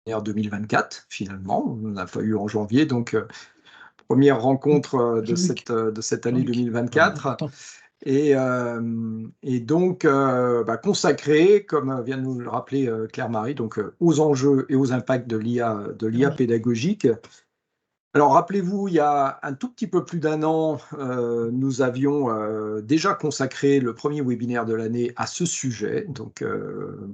2024, finalement. On n'a pas eu en janvier, donc première rencontre de cette année 2024. Et donc, consacré, comme vient de nous le rappeler Claire-Marie, donc aux enjeux et aux impacts de l'IA pédagogique. Alors, rappelez-vous, il y a un tout petit peu plus d'un an, nous avions déjà consacré le premier webinaire de l'année à ce sujet. Donc,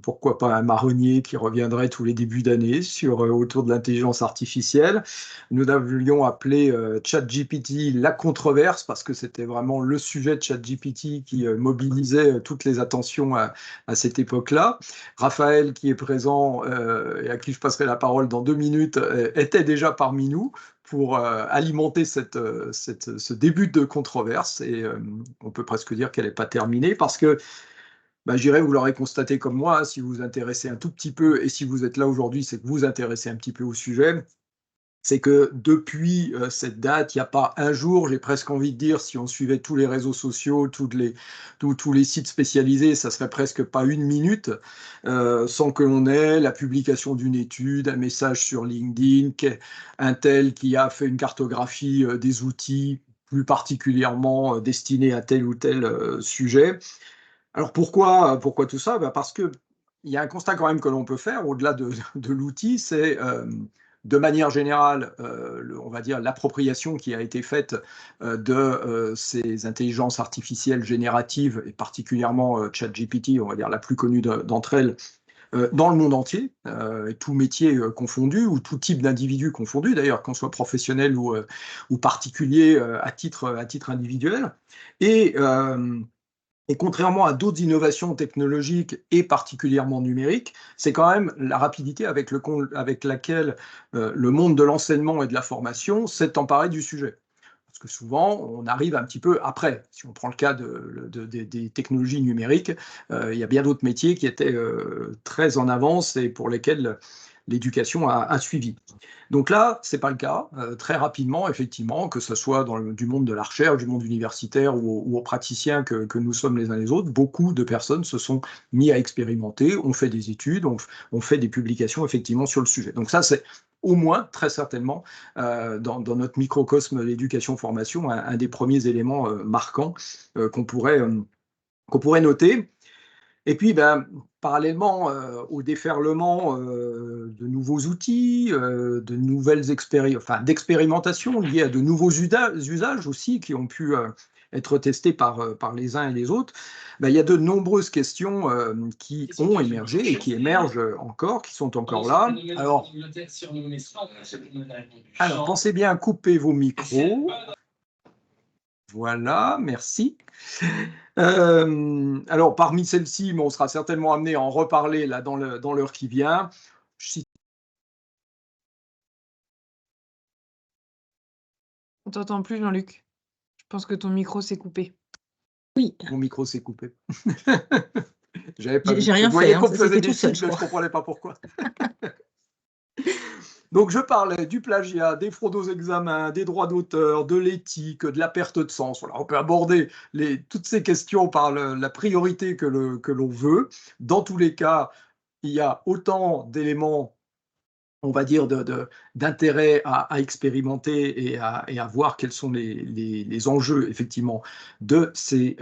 pourquoi pas un marronnier qui reviendrait tous les débuts d'année autour de l'intelligence artificielle. Nous l'avions appelé ChatGPT la controverse, parce que c'était vraiment le sujet de ChatGPT qui mobilisait toutes les attentions à cette époque-là. Raphaël, qui est présent et à qui je passerai la parole dans 2 minutes, était déjà parmi nous pour alimenter ce début de controverse. Et on peut presque dire qu'elle n'est pas terminée parce que, je dirais, vous l'aurez constaté comme moi, hein, si vous vous intéressez un tout petit peu, et si vous êtes là aujourd'hui, c'est que vous vous intéressez un petit peu au sujet. C'est que depuis cette date, il n'y a pas un jour, j'ai presque envie de dire, si on suivait tous les réseaux sociaux, tous les sites spécialisés, ça serait presque pas une minute sans que l'on ait la publication d'une étude, un message sur LinkedIn, un tel qui a fait une cartographie des outils plus particulièrement destinés à tel ou tel sujet. Alors pourquoi tout ça? Parce qu'il y a un constat quand même que l'on peut faire, au-delà de l'outil, c'est de manière générale, on va dire, l'appropriation qui a été faite de ces intelligences artificielles génératives, et particulièrement ChatGPT, on va dire la plus connue d'entre elles, dans le monde entier, tout métier confondu, ou tout type d'individu confondu, d'ailleurs, qu'on soit professionnel ou particulier à titre individuel. Et contrairement à d'autres innovations technologiques et particulièrement numériques, c'est quand même la rapidité avec laquelle le monde de l'enseignement et de la formation s'est emparé du sujet. Parce que souvent, on arrive un petit peu après. Si on prend le cas des technologies numériques, il y a bien d'autres métiers qui étaient très en avance et pour lesquels l'éducation a suivi. Donc là, ce n'est pas le cas. Très rapidement, effectivement, que ce soit du monde de la recherche, du monde universitaire ou aux praticiens que nous sommes les uns les autres, beaucoup de personnes se sont mis à expérimenter, ont fait des études, ont fait des publications effectivement sur le sujet. Donc ça, c'est au moins, très certainement, dans notre microcosme l'éducation-formation, un des premiers éléments marquants qu'on pourrait noter. Et puis, parallèlement au déferlement de nouveaux outils, de nouvelles d'expérimentations liées à de nouveaux usages aussi qui ont pu être testés par les uns et les autres, il y a de nombreuses questions qui ont émergé et qui émergent encore, qui sont encore là. Alors pensez bien à couper vos micros. Voilà, merci. Alors, parmi celles-ci, on sera certainement amené à en reparler là, dans l'heure qui vient. On t'entend plus, Jean-Luc. Je pense que ton micro s'est coupé. Oui. Mon micro s'est coupé. J'avais pas vu. J'ai rien Je voyais fait, qu'on ça faisait s'est fait des tout seul, signes, mais je ne comprenais pas pourquoi. Donc, je parlais du plagiat, des fraudes aux examens, des droits d'auteur, de l'éthique, de la perte de sens. Voilà, on peut aborder toutes ces questions par la priorité que l'on veut. Dans tous les cas, il y a autant d'éléments, on va dire, d'intérêt à expérimenter et à voir quels sont les enjeux, effectivement, de ces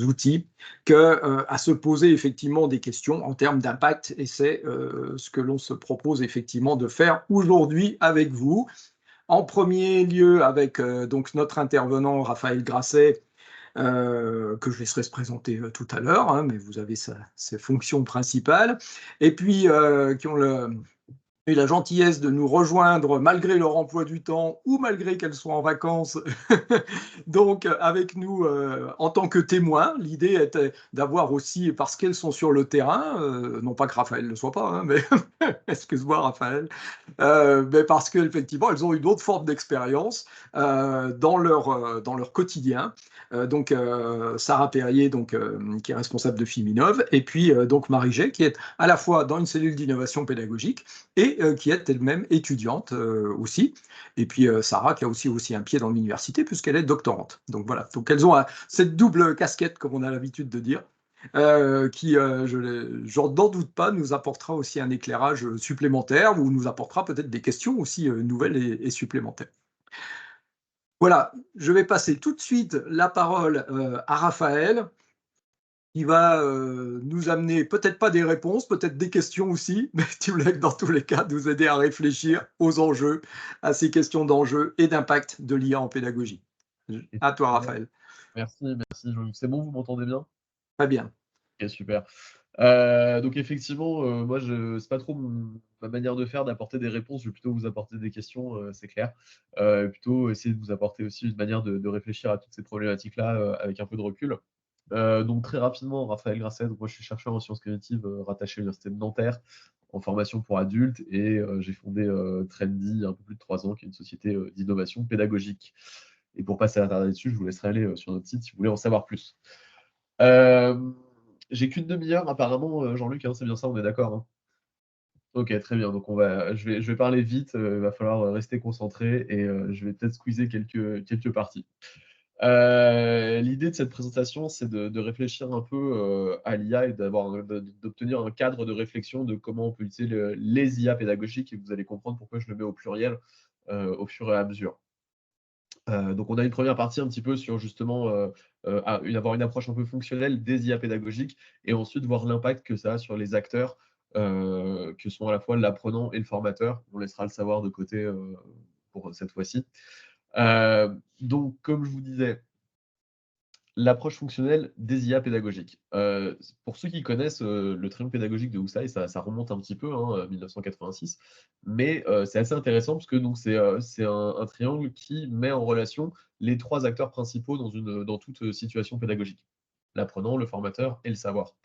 outils, qu'à se poser, effectivement, des questions en termes d'impact. Et c'est ce que l'on se propose, effectivement, de faire aujourd'hui avec vous. En premier lieu, avec donc notre intervenant, Raphaël Grasset, que je laisserai se présenter tout à l'heure, hein, mais vous avez ses fonctions principales. Et puis, qui ont eu la gentillesse de nous rejoindre malgré leur emploi du temps ou malgré qu'elles soient en vacances, donc avec nous en tant que témoins. L'idée était d'avoir aussi, parce qu'elles sont sur le terrain, non pas que Raphaël ne le soit pas, hein, mais excuse-moi Raphaël, mais parce qu'effectivement elles ont une autre forme d'expérience dans leur quotidien. Donc Sarah Perrier, donc, qui est responsable de Fiminov, et puis donc Marie Jay, qui est à la fois dans une cellule d'innovation pédagogique et qui est elle-même étudiante aussi. Et puis Sarah, qui a aussi un pied dans l'université, puisqu'elle est doctorante. Donc voilà, donc elles ont cette double casquette, comme on a l'habitude de dire. qui, j'en n'en doute pas, nous apportera aussi un éclairage supplémentaire ou nous apportera peut-être des questions aussi nouvelles et supplémentaires. Voilà, je vais passer tout de suite la parole à Raphaël, qui va nous amener peut-être pas des réponses, peut-être des questions aussi, mais tu voulais dans tous les cas nous aider à réfléchir aux enjeux, à ces questions d'enjeux et d'impact de l'IA en pédagogie. À toi, Effectivement. Raphaël. Merci Jean-Luc. C'est bon, vous m'entendez bien? Très bien. Ok, super. Donc effectivement, moi, c'est pas trop ma manière de faire, d'apporter des réponses. Je vais plutôt vous apporter des questions, c'est clair. Plutôt essayer de vous apporter aussi une manière de réfléchir à toutes ces problématiques-là avec un peu de recul. Donc très rapidement, Raphaël Grasset, donc moi je suis chercheur en sciences cognitives rattaché à l'Université de Nanterre en formation pour adultes et j'ai fondé Trendy il y a un peu plus de 3 ans, qui est une société d'innovation pédagogique. Et pour passer à l'intérieur dessus, je vous laisserai aller sur notre site si vous voulez en savoir plus. J'ai qu'une demi-heure apparemment, Jean-Luc, hein, c'est bien ça, on est d'accord, hein? Ok, très bien. Donc je vais parler vite. Il va falloir rester concentré et je vais peut-être squeezer quelques parties. L'idée de cette présentation, c'est de réfléchir un peu à l'IA et d'obtenir un cadre de réflexion de comment on peut utiliser les IA pédagogiques, et vous allez comprendre pourquoi je le mets au pluriel au fur et à mesure. Donc on a une première partie un petit peu sur justement avoir une approche un peu fonctionnelle des IA pédagogiques et ensuite voir l'impact que ça a sur les acteurs que sont à la fois l'apprenant et le formateur. On laissera le savoir de côté pour cette fois-ci. Donc comme je vous disais, l'approche fonctionnelle des IA pédagogiques. Pour ceux qui connaissent le triangle pédagogique de Husserl, ça remonte un petit peu, hein, 1986, mais c'est assez intéressant parce que c'est un triangle qui met en relation les 3 acteurs principaux dans toute situation pédagogique: l'apprenant, le formateur et le savoir.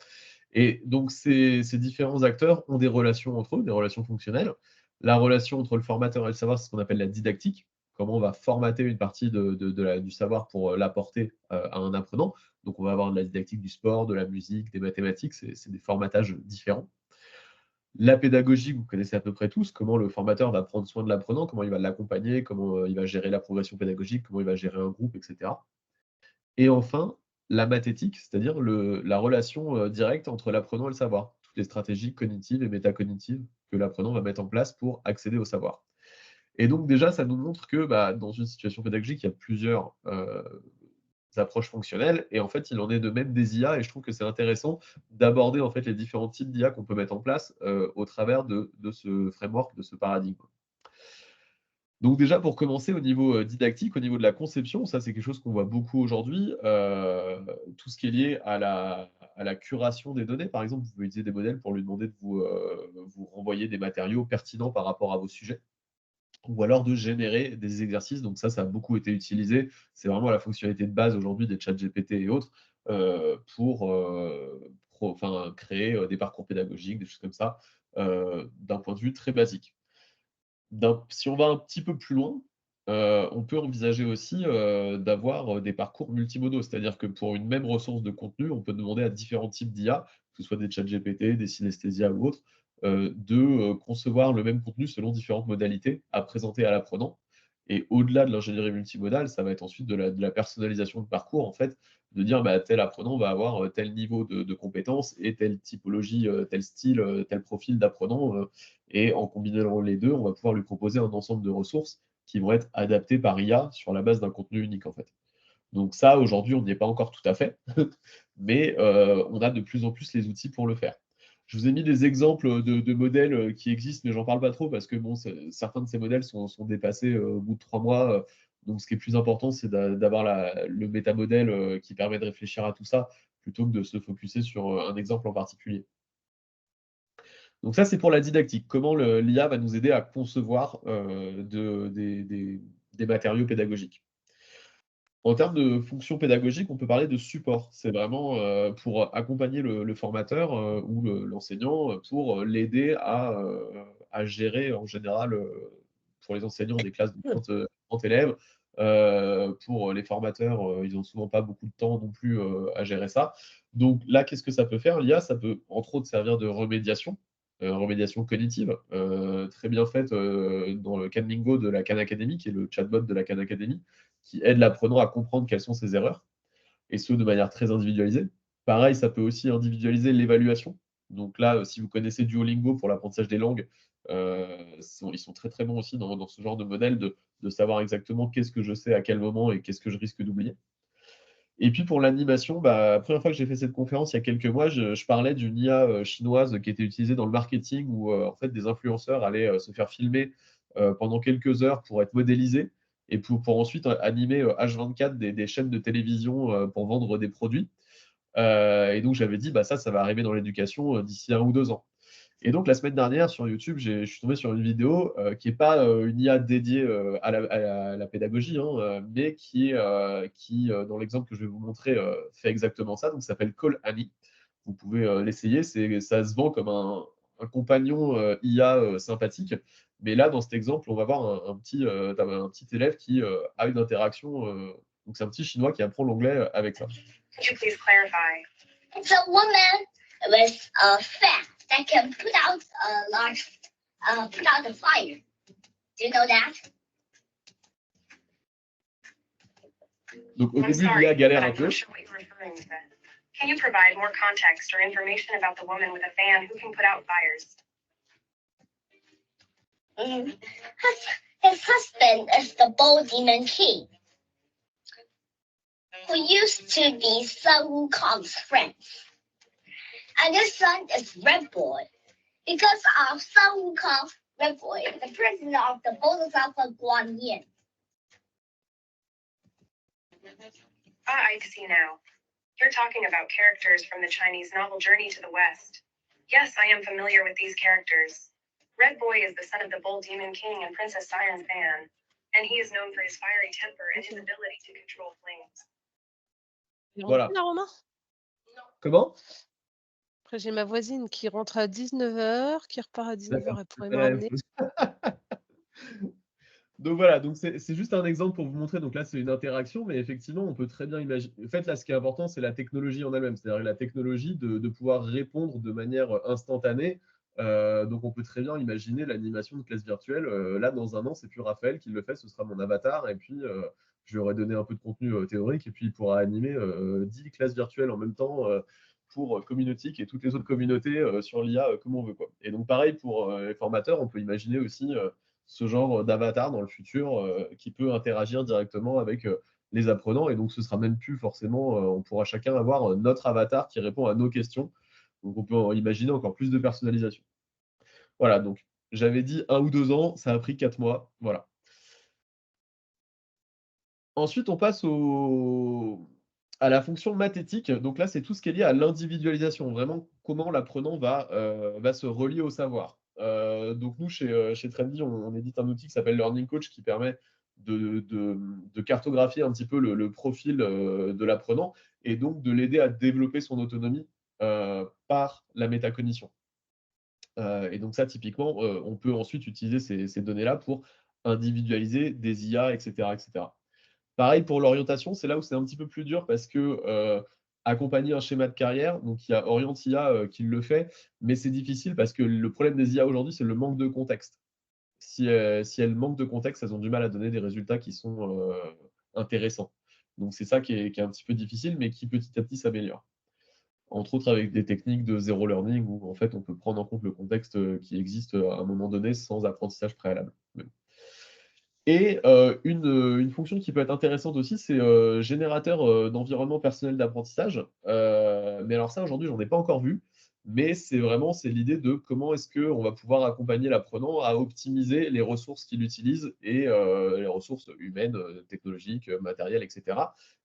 Et donc ces différents acteurs ont des relations entre eux, des relations fonctionnelles. La relation entre le formateur et le savoir, c'est ce qu'on appelle la didactique. Comment on va formater une partie du savoir pour l'apporter à un apprenant. Donc on va avoir de la didactique du sport, de la musique, des mathématiques, c'est des formatages différents. La pédagogie, vous connaissez à peu près tous, comment le formateur va prendre soin de l'apprenant, comment il va l'accompagner, comment il va gérer la progression pédagogique, comment il va gérer un groupe, etc. Et enfin, la mathétique, c'est-à-dire la relation directe entre l'apprenant et le savoir, toutes les stratégies cognitives et métacognitives que l'apprenant va mettre en place pour accéder au savoir. Et donc déjà, ça nous montre que dans une situation pédagogique, il y a plusieurs approches fonctionnelles, et en fait, il en est de même des IA, et je trouve que c'est intéressant d'aborder en fait les différents types d'IA qu'on peut mettre en place au travers de ce framework, de ce paradigme. Donc déjà, pour commencer, au niveau didactique, au niveau de la conception, ça c'est quelque chose qu'on voit beaucoup aujourd'hui, tout ce qui est lié à la curation des données. Par exemple, vous pouvez utiliser des modèles pour lui demander de vous renvoyer des matériaux pertinents par rapport à vos sujets, ou alors de générer des exercices. Donc ça a beaucoup été utilisé. C'est vraiment la fonctionnalité de base aujourd'hui des chats GPT et autres pour créer des parcours pédagogiques, des choses comme ça, d'un point de vue très basique. Si on va un petit peu plus loin, on peut envisager aussi d'avoir des parcours multimodaux. C'est-à-dire que pour une même ressource de contenu, on peut demander à différents types d'IA, que ce soit des chats GPT, des synesthésia ou autres, de concevoir le même contenu selon différentes modalités à présenter à l'apprenant. Et au-delà de l'ingénierie multimodale, ça va être ensuite de la personnalisation de parcours, en fait, de dire tel apprenant va avoir tel niveau de compétences et telle typologie, tel style, tel profil d'apprenant. Et en combinant les deux, on va pouvoir lui proposer un ensemble de ressources qui vont être adaptées par IA sur la base d'un contenu unique, en fait. Donc ça, aujourd'hui, on n'y est pas encore tout à fait, mais on a de plus en plus les outils pour le faire. Je vous ai mis des exemples de modèles qui existent, mais j'en parle pas trop parce que certains de ces modèles sont dépassés au bout de 3 mois. Donc ce qui est plus important, c'est d'avoir le métamodèle qui permet de réfléchir à tout ça, plutôt que de se focuser sur un exemple en particulier. Donc ça, c'est pour la didactique. Comment l'IA va nous aider à concevoir des matériaux pédagogiques. En termes de fonction pédagogique, on peut parler de support. C'est vraiment pour accompagner le formateur ou l'enseignant pour l'aider à gérer en général, pour les enseignants, des classes de 30 élèves. Pour les formateurs, ils n'ont souvent pas beaucoup de temps non plus à gérer ça. Donc là, qu'est-ce que ça peut faire? L'IA, ça peut entre autres servir de remédiation cognitive, très bien faite dans le Canlingo de la Khan Academy, qui est le chatbot de la Khan Academy, qui aide l'apprenant à comprendre quelles sont ses erreurs, et ce, de manière très individualisée. Pareil, ça peut aussi individualiser l'évaluation. Donc là, si vous connaissez Duolingo pour l'apprentissage des langues, ils sont très très bons aussi dans ce genre de modèle de savoir exactement qu'est-ce que je sais à quel moment et qu'est-ce que je risque d'oublier. Et puis pour l'animation, la première fois que j'ai fait cette conférence il y a quelques mois, je parlais d'une IA chinoise qui était utilisée dans le marketing où en fait des influenceurs allaient se faire filmer pendant quelques heures pour être modélisés et pour ensuite animer H24 des chaînes de télévision pour vendre des produits. Et donc j'avais dit, ça va arriver dans l'éducation d'ici 1 ou 2 ans. Et donc la semaine dernière sur YouTube, je suis tombé sur une vidéo qui n'est pas une IA dédiée à la pédagogie, hein, mais qui dans l'exemple que je vais vous montrer, fait exactement ça. Donc ça s'appelle Call Annie. Vous pouvez l'essayer. Ça se vend comme un compagnon IA sympathique. Mais là, dans cet exemple, on va voir un petit élève qui a une interaction. Donc c'est un petit Chinois qui apprend l'anglais avec ça. Could you please clarify? It's a woman with a fan that can put out a fire. Do you know that? Donc au I'm début, sorry, l'IA galère but un I'm peu. not sure what you're referring to. Can you provide more context or information about the woman with a fan who can put out fires? His husband is the Bull Demon King, who used to be Sun Wukong's friend. And his son is Red Boy. Because of Sun Wukong, Red Boy is the president of the Bodhisattva Guanyin. I see now. You're talking about characters from the Chinese novel Journey to the West. Yes, I am familiar with these characters. Red Boy is the son of the Bull Demon King and Princess Siren's Fan, and he is known for his fiery temper and his ability to control flames. Voilà. Là, Romain. Comment? Après, j'ai ma voisine qui rentre à 19h, qui repart à 19h, elle pourrait me Voilà, ramener. Donc voilà, donc c'est juste un exemple pour vous montrer. Donc là, c'est une interaction, mais effectivement, on peut très bien imaginer. En fait, là, ce qui est important, c'est la technologie en elle-même, c'est-à-dire la technologie de pouvoir répondre de manière instantanée. Donc on peut très bien imaginer l'animation de classe virtuelle. Là, dans 1 an, c'est plus Raphaël qui le fait, ce sera mon avatar. Et puis, je lui aurai donné un peu de contenu théorique, et puis il pourra animer 10 classes virtuelles en même temps pour Communautique et toutes les autres communautés sur l'IA comme on veut, quoi. Et donc pareil pour les formateurs, on peut imaginer aussi ce genre d'avatar dans le futur qui peut interagir directement avec les apprenants. Et donc, ce sera même plus forcément, on pourra chacun avoir notre avatar qui répond à nos questions. Donc, on peut imaginer encore plus de personnalisation. Voilà, donc j'avais dit 1 ou 2 ans, ça a pris 4 mois. Voilà. Ensuite, on passe à la fonction mathétique. Donc là, c'est tout ce qui est lié à l'individualisation, vraiment comment l'apprenant va se relier au savoir. Donc nous, chez Trendy, on édite un outil qui s'appelle Learning Coach qui permet de cartographier un petit peu le profil de l'apprenant et donc de l'aider à développer son autonomie par la métacognition. Et donc ça, typiquement, on peut ensuite utiliser ces données-là pour individualiser des IA, etc., etc. Pareil pour l'orientation, c'est là où c'est un petit peu plus dur parce que accompagner un schéma de carrière, donc il y a Orient IA qui le fait, mais c'est difficile parce que le problème des IA aujourd'hui, c'est le manque de contexte. Si elles manquent de contexte, elles ont du mal à donner des résultats qui sont intéressants. Donc c'est ça qui est un petit peu difficile, mais qui petit à petit s'améliore. Entre autres avec des techniques de zéro learning où en fait on peut prendre en compte le contexte qui existe à un moment donné sans apprentissage préalable. Et une fonction qui peut être intéressante aussi, c'est générateur d'environnement personnel d'apprentissage. Mais alors ça, aujourd'hui, j'en ai pas encore vu. Mais c'est l'idée de comment est-ce qu'on va pouvoir accompagner l'apprenant à optimiser les ressources qu'il utilise et les ressources humaines, technologiques, matérielles, etc.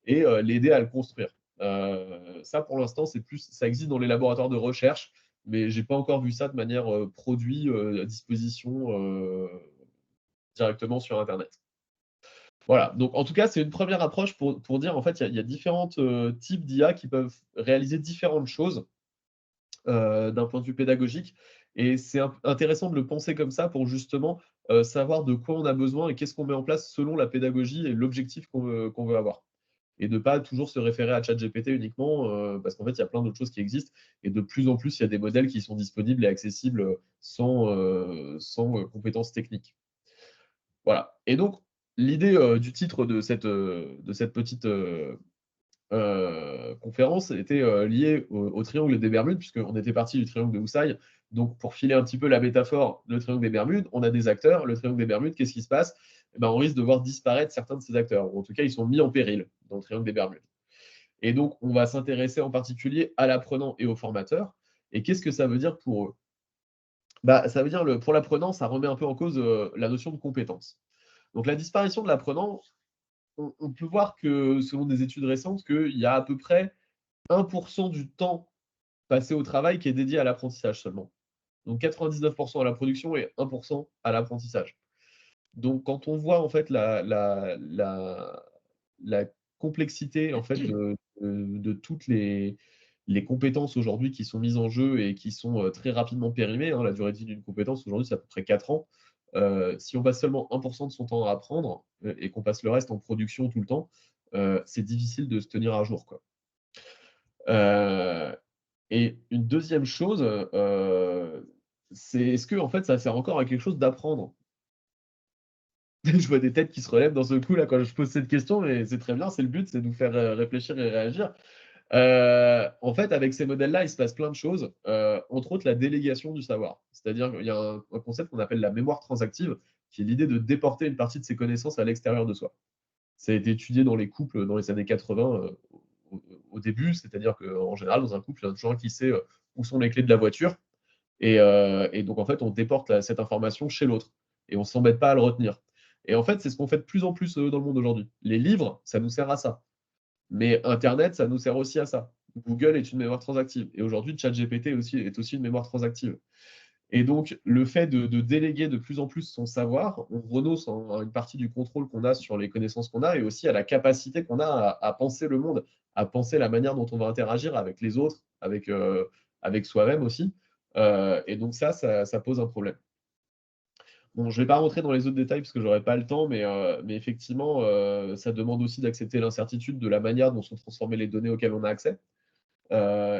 Et l'aider à le construire. Ça, pour l'instant, ça existe dans les laboratoires de recherche, mais j'ai pas encore vu ça de manière produit à disposition directement sur Internet. Voilà, donc en tout cas, c'est une première approche pour dire, en fait, il y a différents types d'IA qui peuvent réaliser différentes choses d'un point de vue pédagogique. Et c'est intéressant de le penser comme ça pour justement savoir de quoi on a besoin et qu'est-ce qu'on met en place selon la pédagogie et l'objectif qu'on veut avoir. Et de ne pas toujours se référer à ChatGPT uniquement, parce qu'en fait, il y a plein d'autres choses qui existent. Et de plus en plus, il y a des modèles qui sont disponibles et accessibles sans compétences techniques. Voilà. Et donc, l'idée du titre de cette petite conférence était liée au triangle des Bermudes, puisqu'on était parti du triangle de Houssaye. Donc, pour filer un petit peu la métaphore, le triangle des Bermudes, on a des acteurs. Le triangle des Bermudes, qu'est-ce qui se passe? Eh ben, on risque de voir disparaître certains de ces acteurs, ou en tout cas, ils sont mis en péril dans le triangle des Bermudes. Et donc, on va s'intéresser en particulier à l'apprenant et au formateur. Et qu'est-ce que ça veut dire pour eux? Bah, ça veut dire, pour l'apprenant, ça remet un peu en cause la notion de compétence. Donc, la disparition de l'apprenant, on peut voir que, selon des études récentes, qu'il y a à peu près 1% du temps passé au travail qui est dédié à l'apprentissage seulement. Donc 99% à la production et 1% à l'apprentissage. Donc quand on voit en fait la complexité en fait de toutes les compétences aujourd'hui qui sont mises en jeu et qui sont très rapidement périmées, hein, la durée de vie d'une compétence aujourd'hui c'est à peu près 4 ans. Si on passe seulement 1% de son temps à apprendre et qu'on passe le reste en production tout le temps, c'est difficile de se tenir à jour, quoi. Et une deuxième chose, c'est est-ce que en fait, ça sert encore à quelque chose d'apprendre? Je vois des têtes qui se relèvent dans ce coup là quand je pose cette question, mais c'est très bien, c'est le but, c'est de nous faire, réfléchir et réagir. En fait, avec ces modèles-là, il se passe plein de choses, entre autres la délégation du savoir. C'est-à-dire qu'il y a un concept qu'on appelle la mémoire transactive, qui est l'idée de déporter une partie de ses connaissances à l'extérieur de soi. Ça a été étudié dans les couples dans les années 80, au début, c'est-à-dire qu'en général, dans un couple, il y en a toujours un qui sait où sont les clés de la voiture. Et donc, en fait, on déporte cette information chez l'autre et on ne s'embête pas à le retenir. Et en fait, c'est ce qu'on fait de plus en plus dans le monde aujourd'hui. Les livres, ça nous sert à ça. Mais Internet, ça nous sert aussi à ça. Google est une mémoire transactive. Et aujourd'hui, ChatGPT est aussi une mémoire transactive. Et donc, le fait de déléguer de plus en plus son savoir, on renonce à une partie du contrôle qu'on a sur les connaissances qu'on a et aussi à la capacité qu'on a à penser le monde, à penser la manière dont on va interagir avec les autres, avec soi-même aussi. Et donc ça pose un problème. Bon, je ne vais pas rentrer dans les autres détails parce que je n'aurai pas le temps, mais effectivement, ça demande aussi d'accepter l'incertitude de la manière dont sont transformées les données auxquelles on a accès.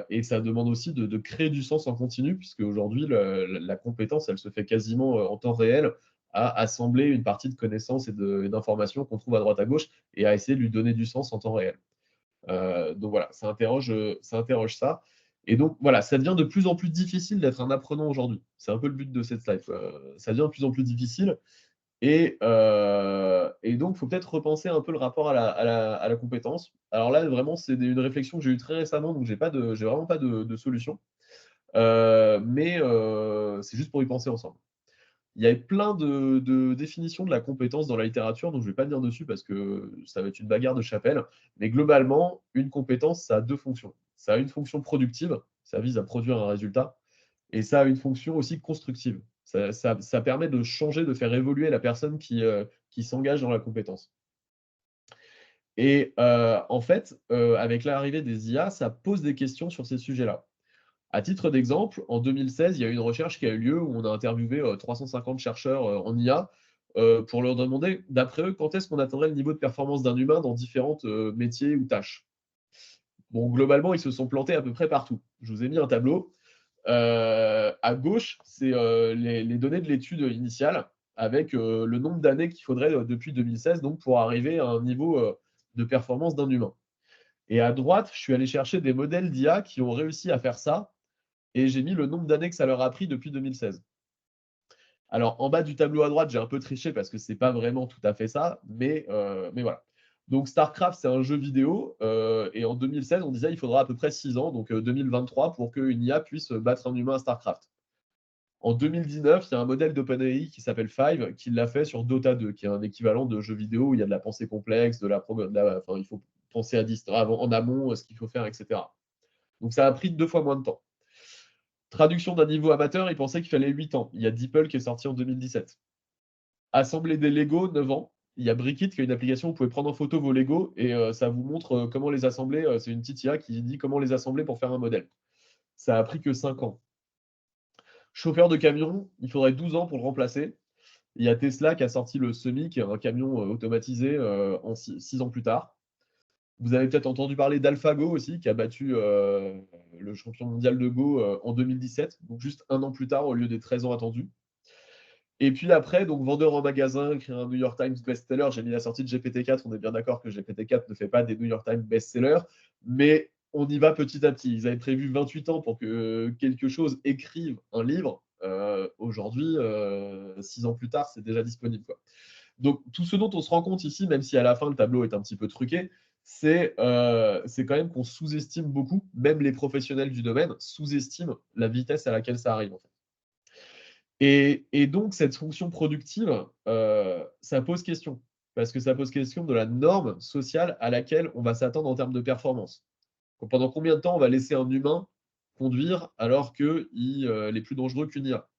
Et ça demande aussi de créer du sens en continu, puisque aujourd'hui, la compétence, elle se fait quasiment en temps réel à assembler une partie de connaissances et d'informations qu'on trouve à droite à gauche et à essayer de lui donner du sens en temps réel. Donc voilà, ça interroge ça. Et donc voilà, ça devient de plus en plus difficile d'être un apprenant aujourd'hui. C'est un peu le but de cette slide. Ça devient de plus en plus difficile. Et donc, il faut peut-être repenser un peu le rapport à la compétence. Alors là, vraiment, c'est une réflexion que j'ai eue très récemment, donc j'ai vraiment pas de solution. Mais c'est juste pour y penser ensemble. Il y a plein de définitions de la compétence dans la littérature, donc je ne vais pas venir dessus parce que ça va être une bagarre de chapelle. Mais globalement, une compétence, ça a deux fonctions. Ça a une fonction productive, ça vise à produire un résultat, et ça a une fonction aussi constructive. Ça permet de changer, de faire évoluer la personne qui s'engage dans la compétence. Et en fait, avec l'arrivée des IA, ça pose des questions sur ces sujets-là. À titre d'exemple, en 2016, il y a eu une recherche qui a eu lieu où on a interviewé 350 chercheurs en IA pour leur demander, d'après eux, quand est-ce qu'on atteindrait le niveau de performance d'un humain dans différents métiers ou tâches. Bon, globalement, ils se sont plantés à peu près partout. Je vous ai mis un tableau. À gauche, c'est les données de l'étude initiale avec le nombre d'années qu'il faudrait depuis 2016 donc, pour arriver à un niveau de performance d'un humain. Et à droite, je suis allé chercher des modèles d'IA qui ont réussi à faire ça et j'ai mis le nombre d'années que ça leur a pris depuis 2016. Alors, en bas du tableau à droite, j'ai un peu triché parce que ce n'est pas vraiment tout à fait ça, mais voilà. Donc, StarCraft, c'est un jeu vidéo, et en 2016, on disait qu'il faudra à peu près 6 ans, donc 2023, pour qu'une IA puisse battre un humain à StarCraft. En 2019, il y a un modèle d'OpenAI qui s'appelle Five, qui l'a fait sur Dota 2, qui est un équivalent de jeu vidéo où il y a de la pensée complexe, il faut penser à distance, en amont, ce qu'il faut faire, etc. Donc, ça a pris 2 fois moins de temps. Traduction d'un niveau amateur, il pensait qu'il fallait 8 ans. Il y a DeepL qui est sorti en 2017. Assembler des Lego, 9 ans. Il y a Brickit qui est une application où vous pouvez prendre en photo vos Lego et ça vous montre comment les assembler. C'est une petite IA qui dit comment les assembler pour faire un modèle. Ça a pris que 5 ans. Chauffeur de camion, il faudrait 12 ans pour le remplacer. Il y a Tesla qui a sorti le Semi, qui est un camion automatisé 6 ans plus tard. Vous avez peut-être entendu parler d'AlphaGo aussi, qui a battu le champion mondial de Go en 2017, donc juste un an plus tard au lieu des 13 ans attendus. Et puis après, donc vendeur en magasin, écrire un New York Times best-seller. J'ai mis la sortie de GPT-4. On est bien d'accord que GPT-4 ne fait pas des New York Times best-sellers, mais on y va petit à petit. Ils avaient prévu 28 ans pour que quelque chose écrive un livre. Aujourd'hui, 6 ans plus tard, c'est déjà disponible, quoi. Donc, tout ce dont on se rend compte ici, même si à la fin le tableau est un petit peu truqué, c'est quand même qu'on sous-estime beaucoup, même les professionnels du domaine sous-estiment la vitesse à laquelle ça arrive, en fait. Et donc, cette fonction productive, ça pose question. Parce que ça pose question de la norme sociale à laquelle on va s'attendre en termes de performance. Donc, pendant combien de temps on va laisser un humain conduire alors qu'il est plus dangereux qu'une IA?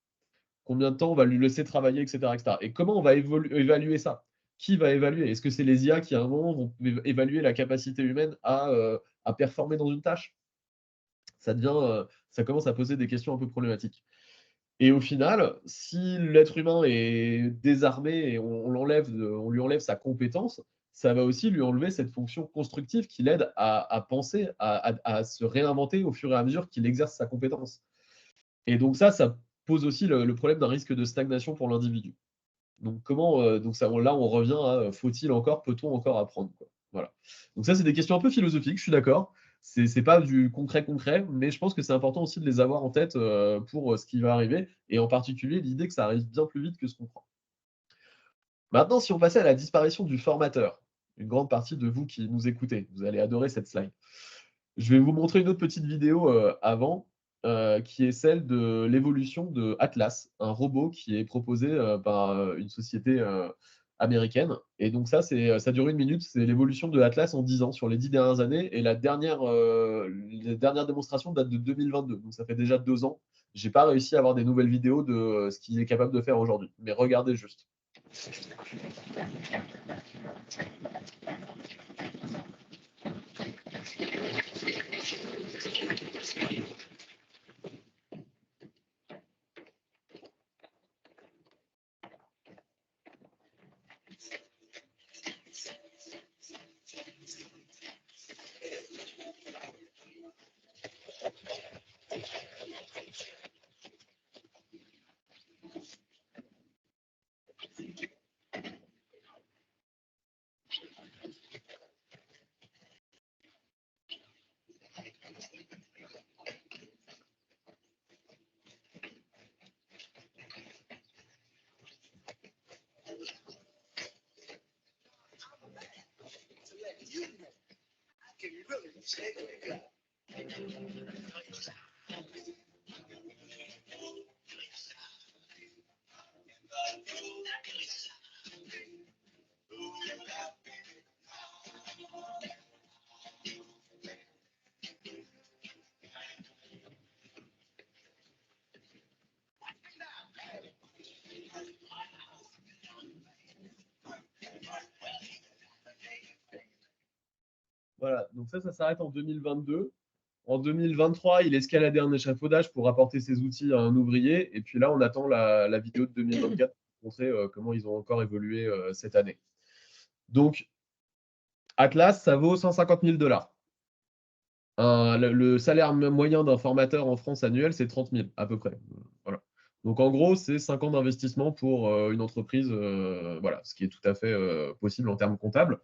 Combien de temps on va lui laisser travailler, etc., etc. Et comment on va évaluer ça? Qui va évaluer? Est-ce que c'est les IA qui, à un moment, vont évaluer la capacité humaine à performer dans une tâche? Ça commence à poser des questions un peu problématiques. Et au final, si l'être humain est désarmé et on lui enlève sa compétence, ça va aussi lui enlever cette fonction constructive qui l'aide à penser, à se réinventer au fur et à mesure qu'il exerce sa compétence. Et donc ça pose aussi le problème d'un risque de stagnation pour l'individu. Donc là, on revient à faut-il encore, peut-on encore apprendre, quoi. Voilà. Donc ça, c'est des questions un peu philosophiques, je suis d'accord. C'est pas du concret, mais je pense que c'est important aussi de les avoir en tête pour ce qui va arriver, et en particulier l'idée que ça arrive bien plus vite que ce qu'on croit. Maintenant, si on passait à la disparition du formateur, une grande partie de vous qui nous écoutez, vous allez adorer cette slide. Je vais vous montrer une autre petite vidéo avant, qui est celle de l'évolution de Atlas, un robot qui est proposé par une société américaine. Et donc ça dure 1 minute, c'est l'évolution de Atlas en 10 ans, sur les 10 dernières années. Et la dernière démonstration date de 2022, donc ça fait déjà 2 ans. Je n'ai pas réussi à avoir des nouvelles vidéos de ce qu'il est capable de faire aujourd'hui. Mais regardez juste. Voilà, donc ça s'arrête en 2022. En 2023, il escaladait un échafaudage pour apporter ses outils à un ouvrier. Et puis là, on attend la vidéo de 2024 pour montrer comment ils ont encore évolué cette année. Donc, Atlas, ça vaut 150 000 $. Le salaire moyen d'un formateur en France annuel, c'est 30 000 à peu près. Voilà. Donc, en gros, c'est 5 ans d'investissement pour une entreprise, voilà, ce qui est tout à fait possible en termes comptables.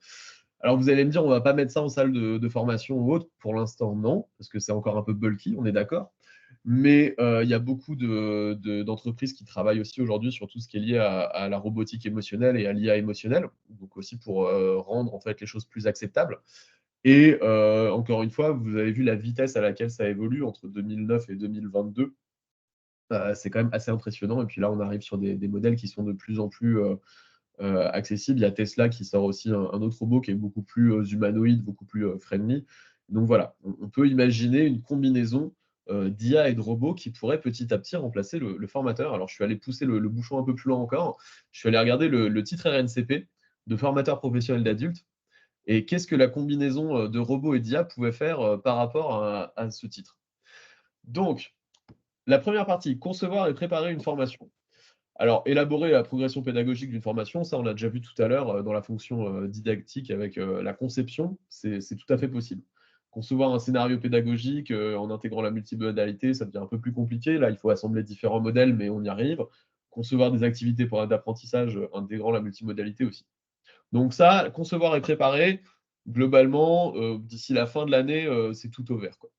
Alors, vous allez me dire, on ne va pas mettre ça en salle de formation ou autre. Pour l'instant, non, parce que c'est encore un peu bulky, on est d'accord. Mais il y a beaucoup d'entreprises qui travaillent aussi aujourd'hui sur tout ce qui est lié à la robotique émotionnelle et à l'IA émotionnelle, donc aussi pour rendre en fait les choses plus acceptables. Et encore une fois, vous avez vu la vitesse à laquelle ça évolue entre 2009 et 2022. C'est quand même assez impressionnant. Et puis là, on arrive sur des modèles qui sont de plus en plus accessible. Il y a Tesla qui sort aussi un autre robot qui est beaucoup plus humanoïde, beaucoup plus friendly. Donc voilà, on peut imaginer une combinaison d'IA et de robots qui pourrait petit à petit remplacer le formateur. Alors je suis allé pousser le bouchon un peu plus loin encore. Je suis allé regarder le titre RNCP de formateur professionnel d'adultes. Et qu'est-ce que la combinaison de robots et d'IA pouvait faire par rapport à ce titre. Donc, la première partie, concevoir et préparer une formation. Alors, élaborer la progression pédagogique d'une formation, ça on l'a déjà vu tout à l'heure dans la fonction didactique avec la conception, c'est tout à fait possible. Concevoir un scénario pédagogique en intégrant la multimodalité, ça devient un peu plus compliqué. Là, il faut assembler différents modèles, mais on y arrive. concevoir des activités d'apprentissage intégrant la multimodalité aussi. Donc ça, concevoir et préparer, globalement, d'ici la fin de l'année, c'est tout au vert, quoi.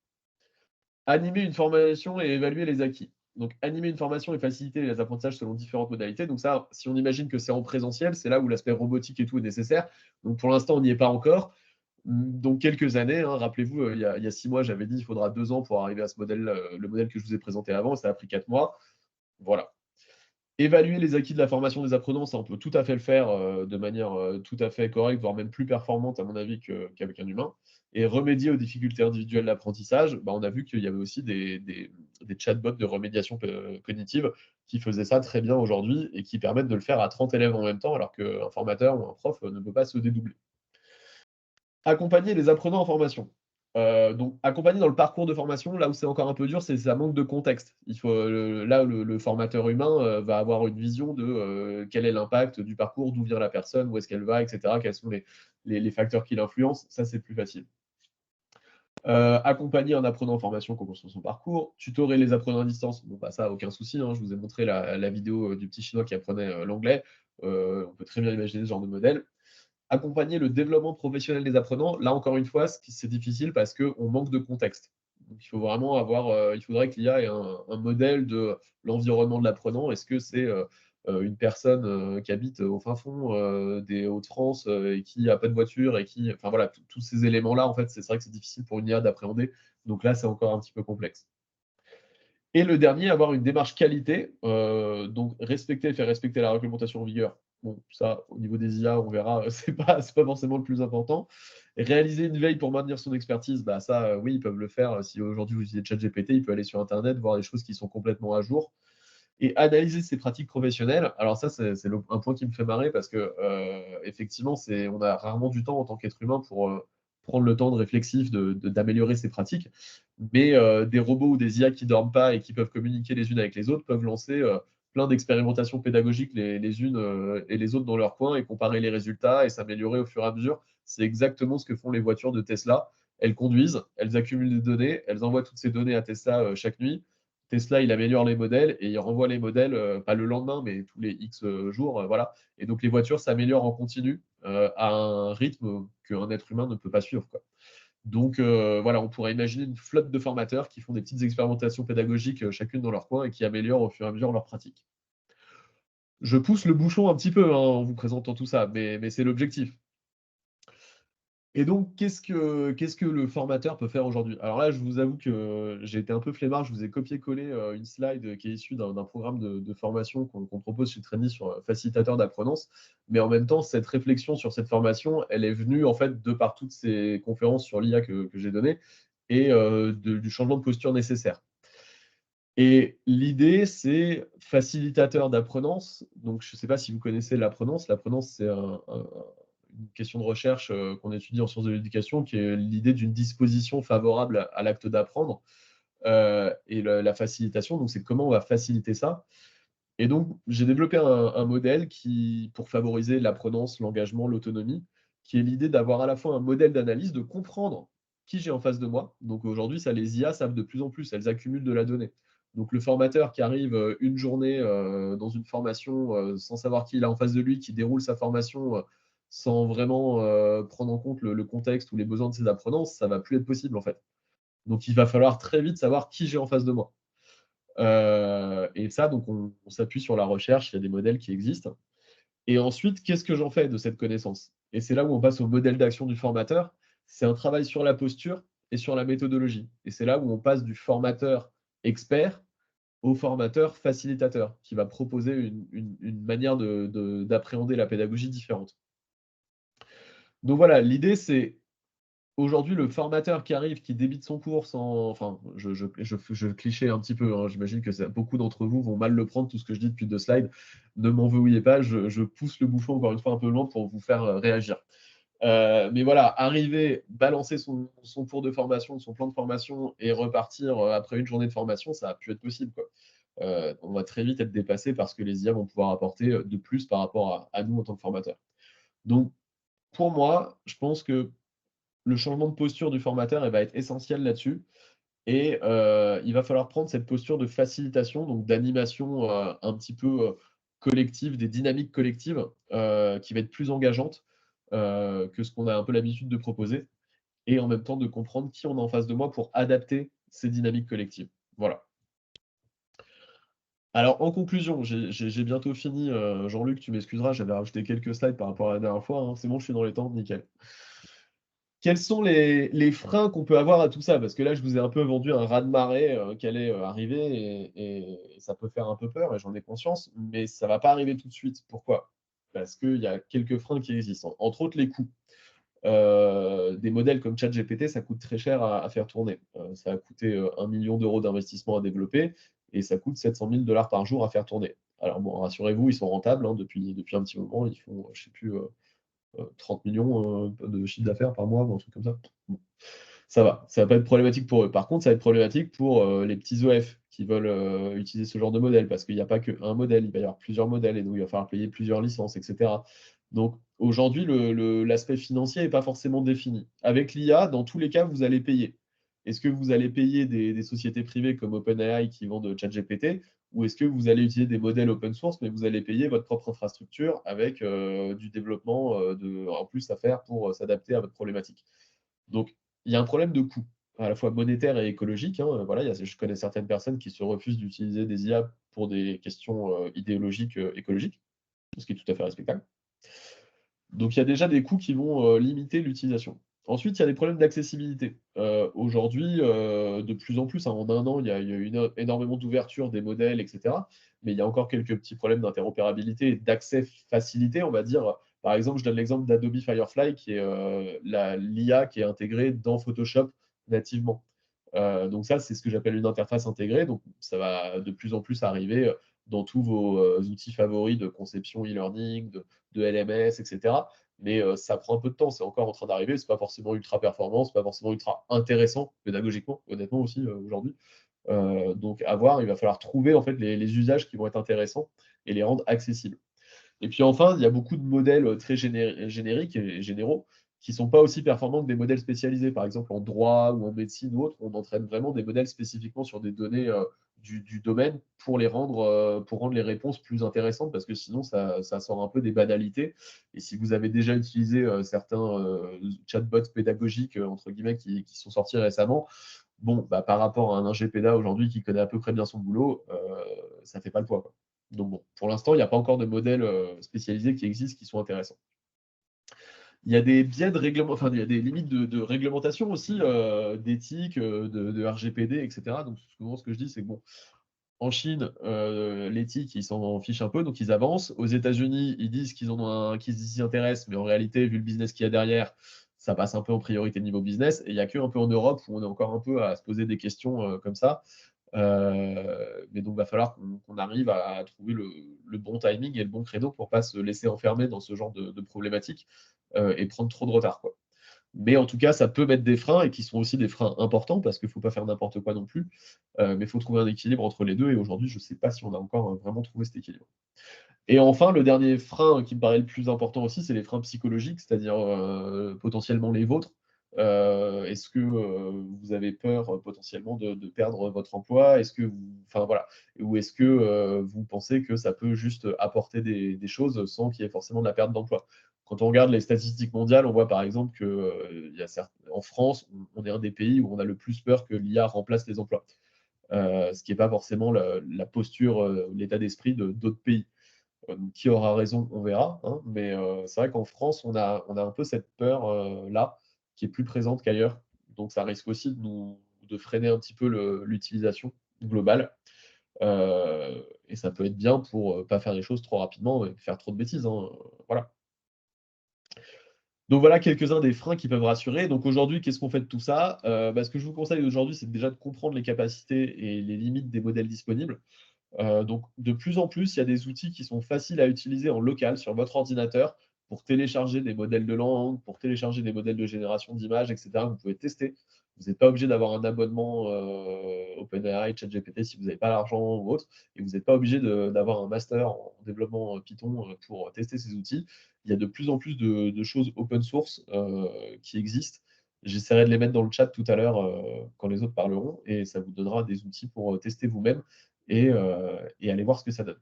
Animer une formation et évaluer les acquis. Donc, animer une formation et faciliter les apprentissages selon différentes modalités. Donc ça, si on imagine que c'est en présentiel, c'est là où l'aspect robotique et tout est nécessaire. Donc pour l'instant, on n'y est pas encore. Donc quelques années, hein, rappelez-vous, il y a 6 mois, j'avais dit il faudra 2 ans pour arriver à ce modèle, le modèle que je vous ai présenté avant, ça a pris 4 mois. Voilà. Évaluer les acquis de la formation des apprenants, ça on peut tout à fait le faire de manière tout à fait correcte, voire même plus performante à mon avis qu'avec un humain. Et remédier aux difficultés individuelles d'apprentissage, on a vu qu'il y avait aussi des chatbots de remédiation cognitive qui faisaient ça très bien aujourd'hui et qui permettent de le faire à 30 élèves en même temps, alors qu'un formateur ou un prof ne peut pas se dédoubler. Accompagner les apprenants en formation. Donc, accompagner dans le parcours de formation, là où c'est encore un peu dur, c'est ça manque de contexte. Il faut, là, le formateur humain va avoir une vision de quel est l'impact du parcours, d'où vient la personne, où est-ce qu'elle va, etc. Quels sont les facteurs qui l'influencent. Ça, c'est plus facile. Accompagner un apprenant en formation qu'on construit son parcours, tutorer les apprenants à distance, bon, ça, aucun souci, hein, je vous ai montré la vidéo du petit chinois qui apprenait l'anglais, on peut très bien imaginer ce genre de modèle. Accompagner le développement professionnel des apprenants, là encore une fois, c'est difficile parce qu'on manque de contexte. Donc il faut vraiment avoir, il faudrait qu'il y ait un modèle de l'environnement de l'apprenant. Est-ce que c'est une personne qui habite au fin fond des Hauts-de-France et qui n'a pas de voiture et qui, enfin voilà, tous ces éléments-là, en fait, c'est vrai que c'est difficile pour une IA d'appréhender. Donc là, c'est encore un petit peu complexe. Et le dernier, avoir une démarche qualité, donc respecter et faire respecter la réglementation en vigueur. Bon, ça, au niveau des IA, on verra, c'est pas forcément le plus important. Et réaliser une veille pour maintenir son expertise, ça, oui, ils peuvent le faire. Si aujourd'hui vous utilisez ChatGPT, il peut aller sur Internet, voir des choses qui sont complètement à jour. Et analyser ses pratiques professionnelles. Alors ça, c'est un point qui me fait marrer parce que effectivement, on a rarement du temps en tant qu'être humain pour prendre le temps de réflexif d'améliorer ses pratiques. Mais des robots ou des IA qui dorment pas et qui peuvent communiquer les unes avec les autres peuvent lancer plein d'expérimentations pédagogiques les unes et les autres dans leur coin et comparer les résultats et s'améliorer au fur et à mesure. C'est exactement ce que font les voitures de Tesla. Elles conduisent, elles accumulent des données, elles envoient toutes ces données à Tesla chaque nuit. Tesla, il améliore les modèles et il renvoie les modèles, pas le lendemain, mais tous les X jours. Voilà. Et donc, les voitures s'améliorent en continu à un rythme qu'un être humain ne peut pas suivre, quoi. Donc, voilà, on pourrait imaginer une flotte de formateurs qui font des petites expérimentations pédagogiques chacune dans leur coin et qui améliorent au fur et à mesure leur pratique. Je pousse le bouchon un petit peu en vous présentant tout ça, mais c'est l'objectif. Et donc, qu'est-ce que le formateur peut faire aujourd'hui? Alors là, je vous avoue que j'ai été un peu flemmard. Je vous ai copié-collé une slide qui est issue d'un programme de formation qu'on propose chez Trendy sur facilitateur d'apprenance. Mais en même temps, cette réflexion sur cette formation, elle est venue en fait de par toutes ces conférences sur l'IA que j'ai données et du changement de posture nécessaire. Et l'idée, c'est facilitateur d'apprenance. Donc, je ne sais pas si vous connaissez l'apprenance. L'apprenance, c'est une question de recherche qu'on étudie en sciences de l'éducation, qui est l'idée d'une disposition favorable à l'acte d'apprendre et la facilitation. Donc, c'est comment on va faciliter ça. Et donc, j'ai développé un modèle pour favoriser l'apprenance, l'engagement, l'autonomie, qui est l'idée d'avoir à la fois un modèle d'analyse, de comprendre qui j'ai en face de moi. Donc, aujourd'hui, ça, les IA savent de plus en plus, elles accumulent de la donnée. Donc, le formateur qui arrive une journée dans une formation sans savoir qui il a en face de lui, qui déroule sa formation sans vraiment prendre en compte le contexte ou les besoins de ses apprenants, ça ne va plus être possible, en fait. Donc, il va falloir très vite savoir qui j'ai en face de moi. Et ça, donc, on s'appuie sur la recherche, il y a des modèles qui existent. Et ensuite, qu'est-ce que j'en fais de cette connaissance? Et c'est là où on passe au modèle d'action du formateur. C'est un travail sur la posture et sur la méthodologie. Et c'est là où on passe du formateur expert au formateur facilitateur, qui va proposer une manière d'appréhender la pédagogie différente. Donc voilà, l'idée, c'est aujourd'hui, le formateur qui arrive, qui débite son cours sans. Enfin, je cliché un petit peu, hein, j'imagine que beaucoup d'entre vous vont mal le prendre, tout ce que je dis depuis 2 slides. Ne m'en veuillez pas, je pousse le bouchon encore une fois un peu loin pour vous faire réagir. Mais voilà, arriver, balancer son cours de formation, son plan de formation et repartir après une journée de formation, ça a pu être possible, quoi. On va très vite être dépassé parce que les IA vont pouvoir apporter de plus par rapport à nous en tant que formateurs. Donc, pour moi, je pense que le changement de posture du formateur va être essentiel là-dessus. Et il va falloir prendre cette posture de facilitation, donc d'animation un petit peu collective, des dynamiques collectives, qui va être plus engageante que ce qu'on a un peu l'habitude de proposer, et en même temps de comprendre qui on a en face de moi pour adapter ces dynamiques collectives. Voilà. Alors, en conclusion, j'ai bientôt fini. Jean-Luc, tu m'excuseras, j'avais rajouté quelques slides par rapport à la dernière fois, hein. C'est bon, je suis dans les temps, nickel. Quels sont les freins qu'on peut avoir à tout ça? Parce que là, je vous ai un peu vendu un raz-de-marée qui allait arriver, et ça peut faire un peu peur, et j'en ai conscience, mais ça ne va pas arriver tout de suite. Pourquoi? Parce qu'il y a quelques freins qui existent. Entre autres, les coûts. Des modèles comme ChatGPT, ça coûte très cher à faire tourner. Ça a coûté 1 million d'euros d'investissement à développer, et ça coûte 700 000 $ par jour à faire tourner. Alors bon, rassurez-vous, ils sont rentables, hein, depuis un petit moment. Ils font, je ne sais plus, 30 millions de chiffre d'affaires par mois, ou un truc comme ça. Bon, ça va pas être problématique pour eux. Par contre, ça va être problématique pour les petits OF qui veulent utiliser ce genre de modèle, parce qu'il n'y a pas qu'un modèle, il va y avoir plusieurs modèles, et donc il va falloir payer plusieurs licences, etc. Donc aujourd'hui, l'aspect financier n'est pas forcément défini. Avec l'IA, dans tous les cas, vous allez payer. Est-ce que vous allez payer des sociétés privées comme OpenAI qui vendent ChatGPT, ou est-ce que vous allez utiliser des modèles open source, mais vous allez payer votre propre infrastructure avec du développement en plus à faire pour s'adapter à votre problématique? Donc, il y a un problème de coût, à la fois monétaire et écologique, hein. Voilà, je connais certaines personnes qui se refusent d'utiliser des IA pour des questions idéologiques, écologiques, ce qui est tout à fait respectable. Donc, il y a déjà des coûts qui vont limiter l'utilisation. Ensuite, il y a des problèmes d'accessibilité. Aujourd'hui, de plus en plus, hein, en un an, il y a eu énormément d'ouverture des modèles, etc. Mais il y a encore quelques petits problèmes d'interopérabilité et d'accès facilité, on va dire. Par exemple, je donne l'exemple d'Adobe Firefly, qui est l'IA qui est intégrée dans Photoshop nativement. Donc ça, c'est ce que j'appelle une interface intégrée. Donc ça va de plus en plus arriver dans tous vos outils favoris de conception e-learning, de LMS, etc. Mais ça prend un peu de temps, c'est encore en train d'arriver, c'est pas forcément ultra performant, c'est pas forcément ultra intéressant pédagogiquement, honnêtement aussi aujourd'hui. Donc à voir, il va falloir trouver en fait les usages qui vont être intéressants et les rendre accessibles. Et puis enfin, il y a beaucoup de modèles très génériques et généraux qui ne sont pas aussi performants que des modèles spécialisés. Par exemple, en droit ou en médecine ou autre, on entraîne vraiment des modèles spécifiquement sur des données du domaine pour rendre les réponses plus intéressantes, parce que sinon, ça sort un peu des banalités. Et si vous avez déjà utilisé certains chatbots pédagogiques, entre guillemets, qui sont sortis récemment, bon, bah, par rapport à un ingé péda aujourd'hui qui connaît à peu près bien son boulot, ça ne fait pas le poids, quoi. Donc bon, pour l'instant, il n'y a pas encore de modèles spécialisés qui existent, qui sont intéressants. Il y a des biais de règlement, enfin, il y a des limites de réglementation aussi, d'éthique, de RGPD, etc. Donc souvent, ce que je dis, c'est que bon, en Chine, l'éthique, ils s'en fichent un peu, donc ils avancent. Aux États-Unis, ils disent qu'ils s'y intéressent, mais en réalité, vu le business qu'il y a derrière, ça passe un peu en priorité niveau business. Et il n'y a qu'un peu en Europe où on est encore un peu à se poser des questions comme ça. Mais donc, il va falloir qu'on arrive à trouver le bon timing et le bon créneau pour ne pas se laisser enfermer dans ce genre de problématiques et prendre trop de retard, quoi. Mais en tout cas, ça peut mettre des freins, et qui sont aussi des freins importants, parce qu'il ne faut pas faire n'importe quoi non plus. Mais il faut trouver un équilibre entre les deux. Et aujourd'hui, je ne sais pas si on a encore vraiment trouvé cet équilibre. Et enfin, le dernier frein qui me paraît le plus important aussi, c'est les freins psychologiques, c'est-à-dire potentiellement les vôtres. Est-ce que vous avez peur potentiellement de perdre votre emploi? Est-ce que enfin voilà, ou est-ce que vous pensez que ça peut juste apporter des choses sans qu'il y ait forcément de la perte d'emploi? Quand on regarde les statistiques mondiales, on voit par exemple que en France, on est un des pays où on a le plus peur que l'IA remplace les emplois. Ce qui n'est pas forcément la posture, l'état d'esprit d'autres pays. Qui aura raison, on verra, hein, mais c'est vrai qu'en France, on a un peu cette peur là, qui est plus présente qu'ailleurs. Donc ça risque aussi de freiner un petit peu l'utilisation globale. Et ça peut être bien pour ne pas faire les choses trop rapidement et faire trop de bêtises, hein, voilà. Donc voilà quelques-uns des freins qui peuvent rassurer. Donc aujourd'hui, qu'est-ce qu'on fait de tout ça? Ce que je vous conseille aujourd'hui, c'est déjà de comprendre les capacités et les limites des modèles disponibles. Donc, de plus en plus, il y a des outils qui sont faciles à utiliser en local sur votre ordinateur pour télécharger des modèles de langue, pour télécharger des modèles de génération d'images, etc. Vous pouvez tester. Vous n'êtes pas obligé d'avoir un abonnement OpenAI, ChatGPT si vous n'avez pas l'argent ou autre. Et vous n'êtes pas obligé d'avoir un master en développement Python pour tester ces outils. Il y a de plus en plus de choses open source qui existent. J'essaierai de les mettre dans le chat tout à l'heure quand les autres parleront, et ça vous donnera des outils pour tester vous-même et aller voir ce que ça donne.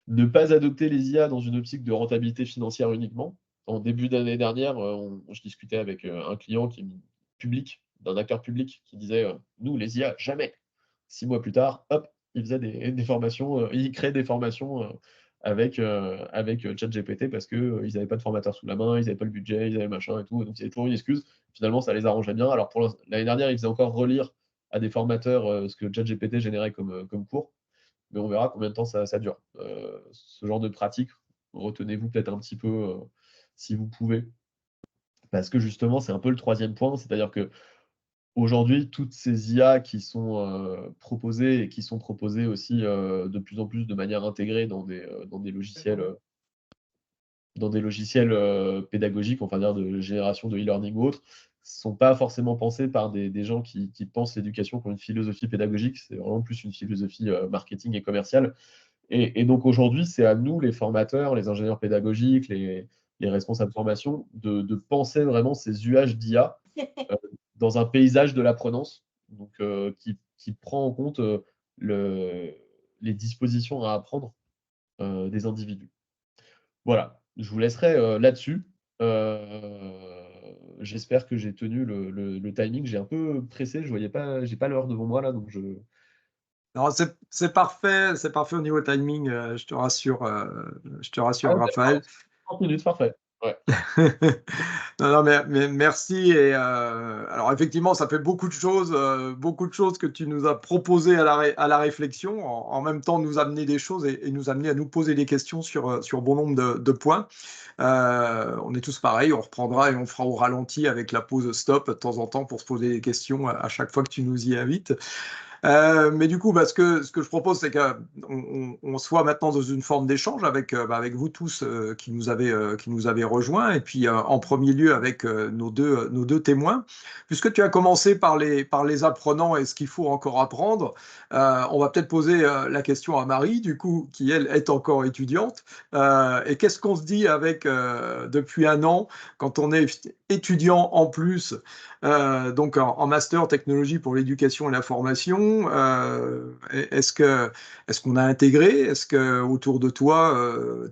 Ne pas adopter les IA dans une optique de rentabilité financière uniquement. En début d'année dernière, je discutais avec un client public, d'un acteur public, qui disait nous, les IA, jamais. 6 mois plus tard, hop, il faisait des formations, il crée des formations avec ChatGPT parce qu'ils n'avaient pas de formateur sous la main, ils n'avaient pas le budget, ils avaient machin et tout. Donc, il y avait toujours une excuse. Finalement, ça les arrangeait bien. Alors, l'année dernière, ils faisaient encore relire à des formateurs ce que ChatGPT générait comme cours. Mais on verra combien de temps ça dure. Ce genre de pratique, retenez-vous peut-être un petit peu si vous pouvez. Parce que justement, c'est un peu le troisième point, c'est-à-dire que aujourd'hui, toutes ces IA qui sont proposées et qui sont proposées aussi de plus en plus de manière intégrée dans des logiciels pédagogiques, enfin dire de génération de e-learning ou autres, sont pas forcément pensés par des gens qui pensent l'éducation comme une philosophie pédagogique, c'est vraiment plus une philosophie marketing et commerciale. Et donc aujourd'hui, c'est à nous, les formateurs, les ingénieurs pédagogiques, les responsables de formation, de penser vraiment ces usages d'IA dans un paysage de l'apprenance, donc qui prend en compte les dispositions à apprendre des individus. Voilà, je vous laisserai là-dessus. J'espère que j'ai tenu le timing. J'ai un peu pressé, j'ai pas l'heure devant moi là, donc je. Non, c'est parfait au niveau timing, je te rassure, Ah, Raphaël. 30 minutes, parfait. Ouais. Non, mais merci. Et alors effectivement, ça fait beaucoup de choses que tu nous as proposées à la réflexion, en même temps nous amener des choses et nous amener à nous poser des questions sur bon nombre de points. On est tous pareils, on reprendra et on fera au ralenti avec la pause stop de temps en temps pour se poser des questions à chaque fois que tu nous y invites. Mais du coup, ce que je propose, c'est qu'on soit maintenant dans une forme d'échange avec vous tous qui nous avez rejoints, et puis en premier lieu avec nos deux témoins. Puisque tu as commencé par les apprenants et ce qu'il faut encore apprendre, on va peut-être poser la question à Marie, du coup, qui elle est encore étudiante. Et qu'est-ce qu'on se dit depuis un an, quand on est étudiant en plus, donc en master technologie pour l'éducation et la formation, est-ce qu'on a intégré? Est-ce que autour de toi,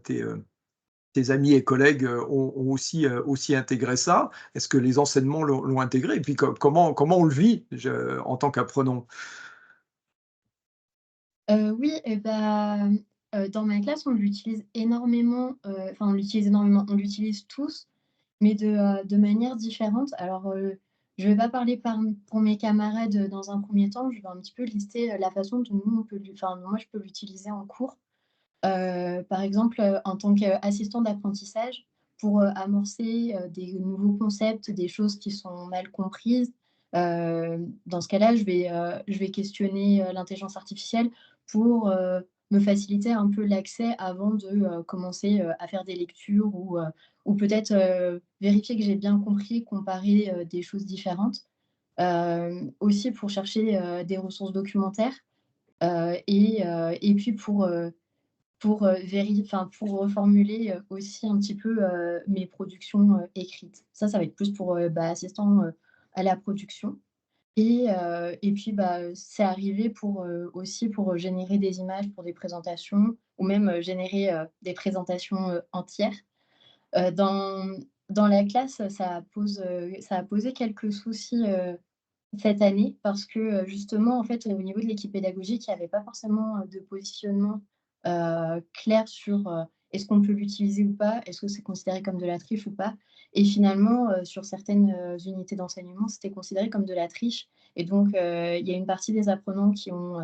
tes amis et collègues ont aussi intégré ça? Est-ce que les enseignements l'ont intégré? Et puis comment on le vit en tant qu'apprenant? Oui, et dans ma classe, on l'utilise énormément, on l'utilise tous, mais de manière différente. Alors, je vais pas parler pour mes camarades, dans un premier temps, je vais un petit peu lister, la façon dont moi je peux l'utiliser en cours. Par exemple, en tant qu'assistant d'apprentissage, pour amorcer des nouveaux concepts, des choses qui sont mal comprises. Dans ce cas-là, je vais questionner l'intelligence artificielle pour me faciliter un peu l'accès avant de commencer à faire des lectures ou peut-être vérifier que j'ai bien compris, comparer des choses différentes. Aussi pour chercher des ressources documentaires et puis pour reformuler aussi un petit peu mes productions écrites. Ça va être plus pour assistant à la production. Et puis c'est arrivé aussi pour générer des images pour des présentations ou même générer des présentations entières. Heu, dans dans la classe, ça a posé quelques soucis cette année parce que justement, en fait, au niveau de l'équipe pédagogique, il y avait pas forcément de positionnement clair sur est-ce qu'on peut l'utiliser ou pas? Est-ce que c'est considéré comme de la triche ou pas? Et finalement, sur certaines unités d'enseignement, c'était considéré comme de la triche. Et donc il y a une partie des apprenants qui ont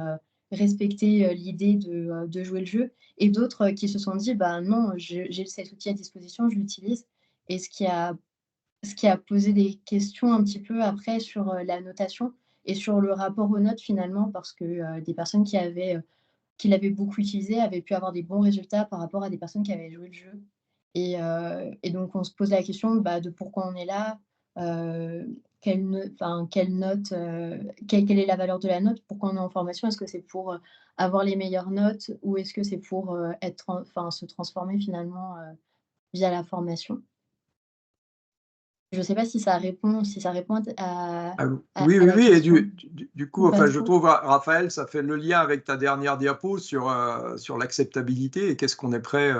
respecté l'idée de jouer le jeu, et d'autres qui se sont dit: «Bah non, j'ai cet outil à disposition, je l'utilise». Et ce qui a posé des questions un petit peu après sur la notation et sur le rapport aux notes finalement, parce que des personnes qui l'avaient beaucoup utilisé avaient pu avoir des bons résultats par rapport à des personnes qui avaient joué le jeu. Et donc on se pose la question, de pourquoi on est là, quelle note, quelle est la valeur de la note? Pourquoi on est en formation? Est-ce que c'est pour avoir les meilleures notes, ou est-ce que c'est pour se transformer finalement via la formation? Je ne sais pas si ça répond Ah, à oui, oui, la oui, et question du ou coup, pas enfin, je trop? trouve, Raphaël, ça fait le lien avec ta dernière diapo sur l'acceptabilité et qu'est-ce qu'on est prêt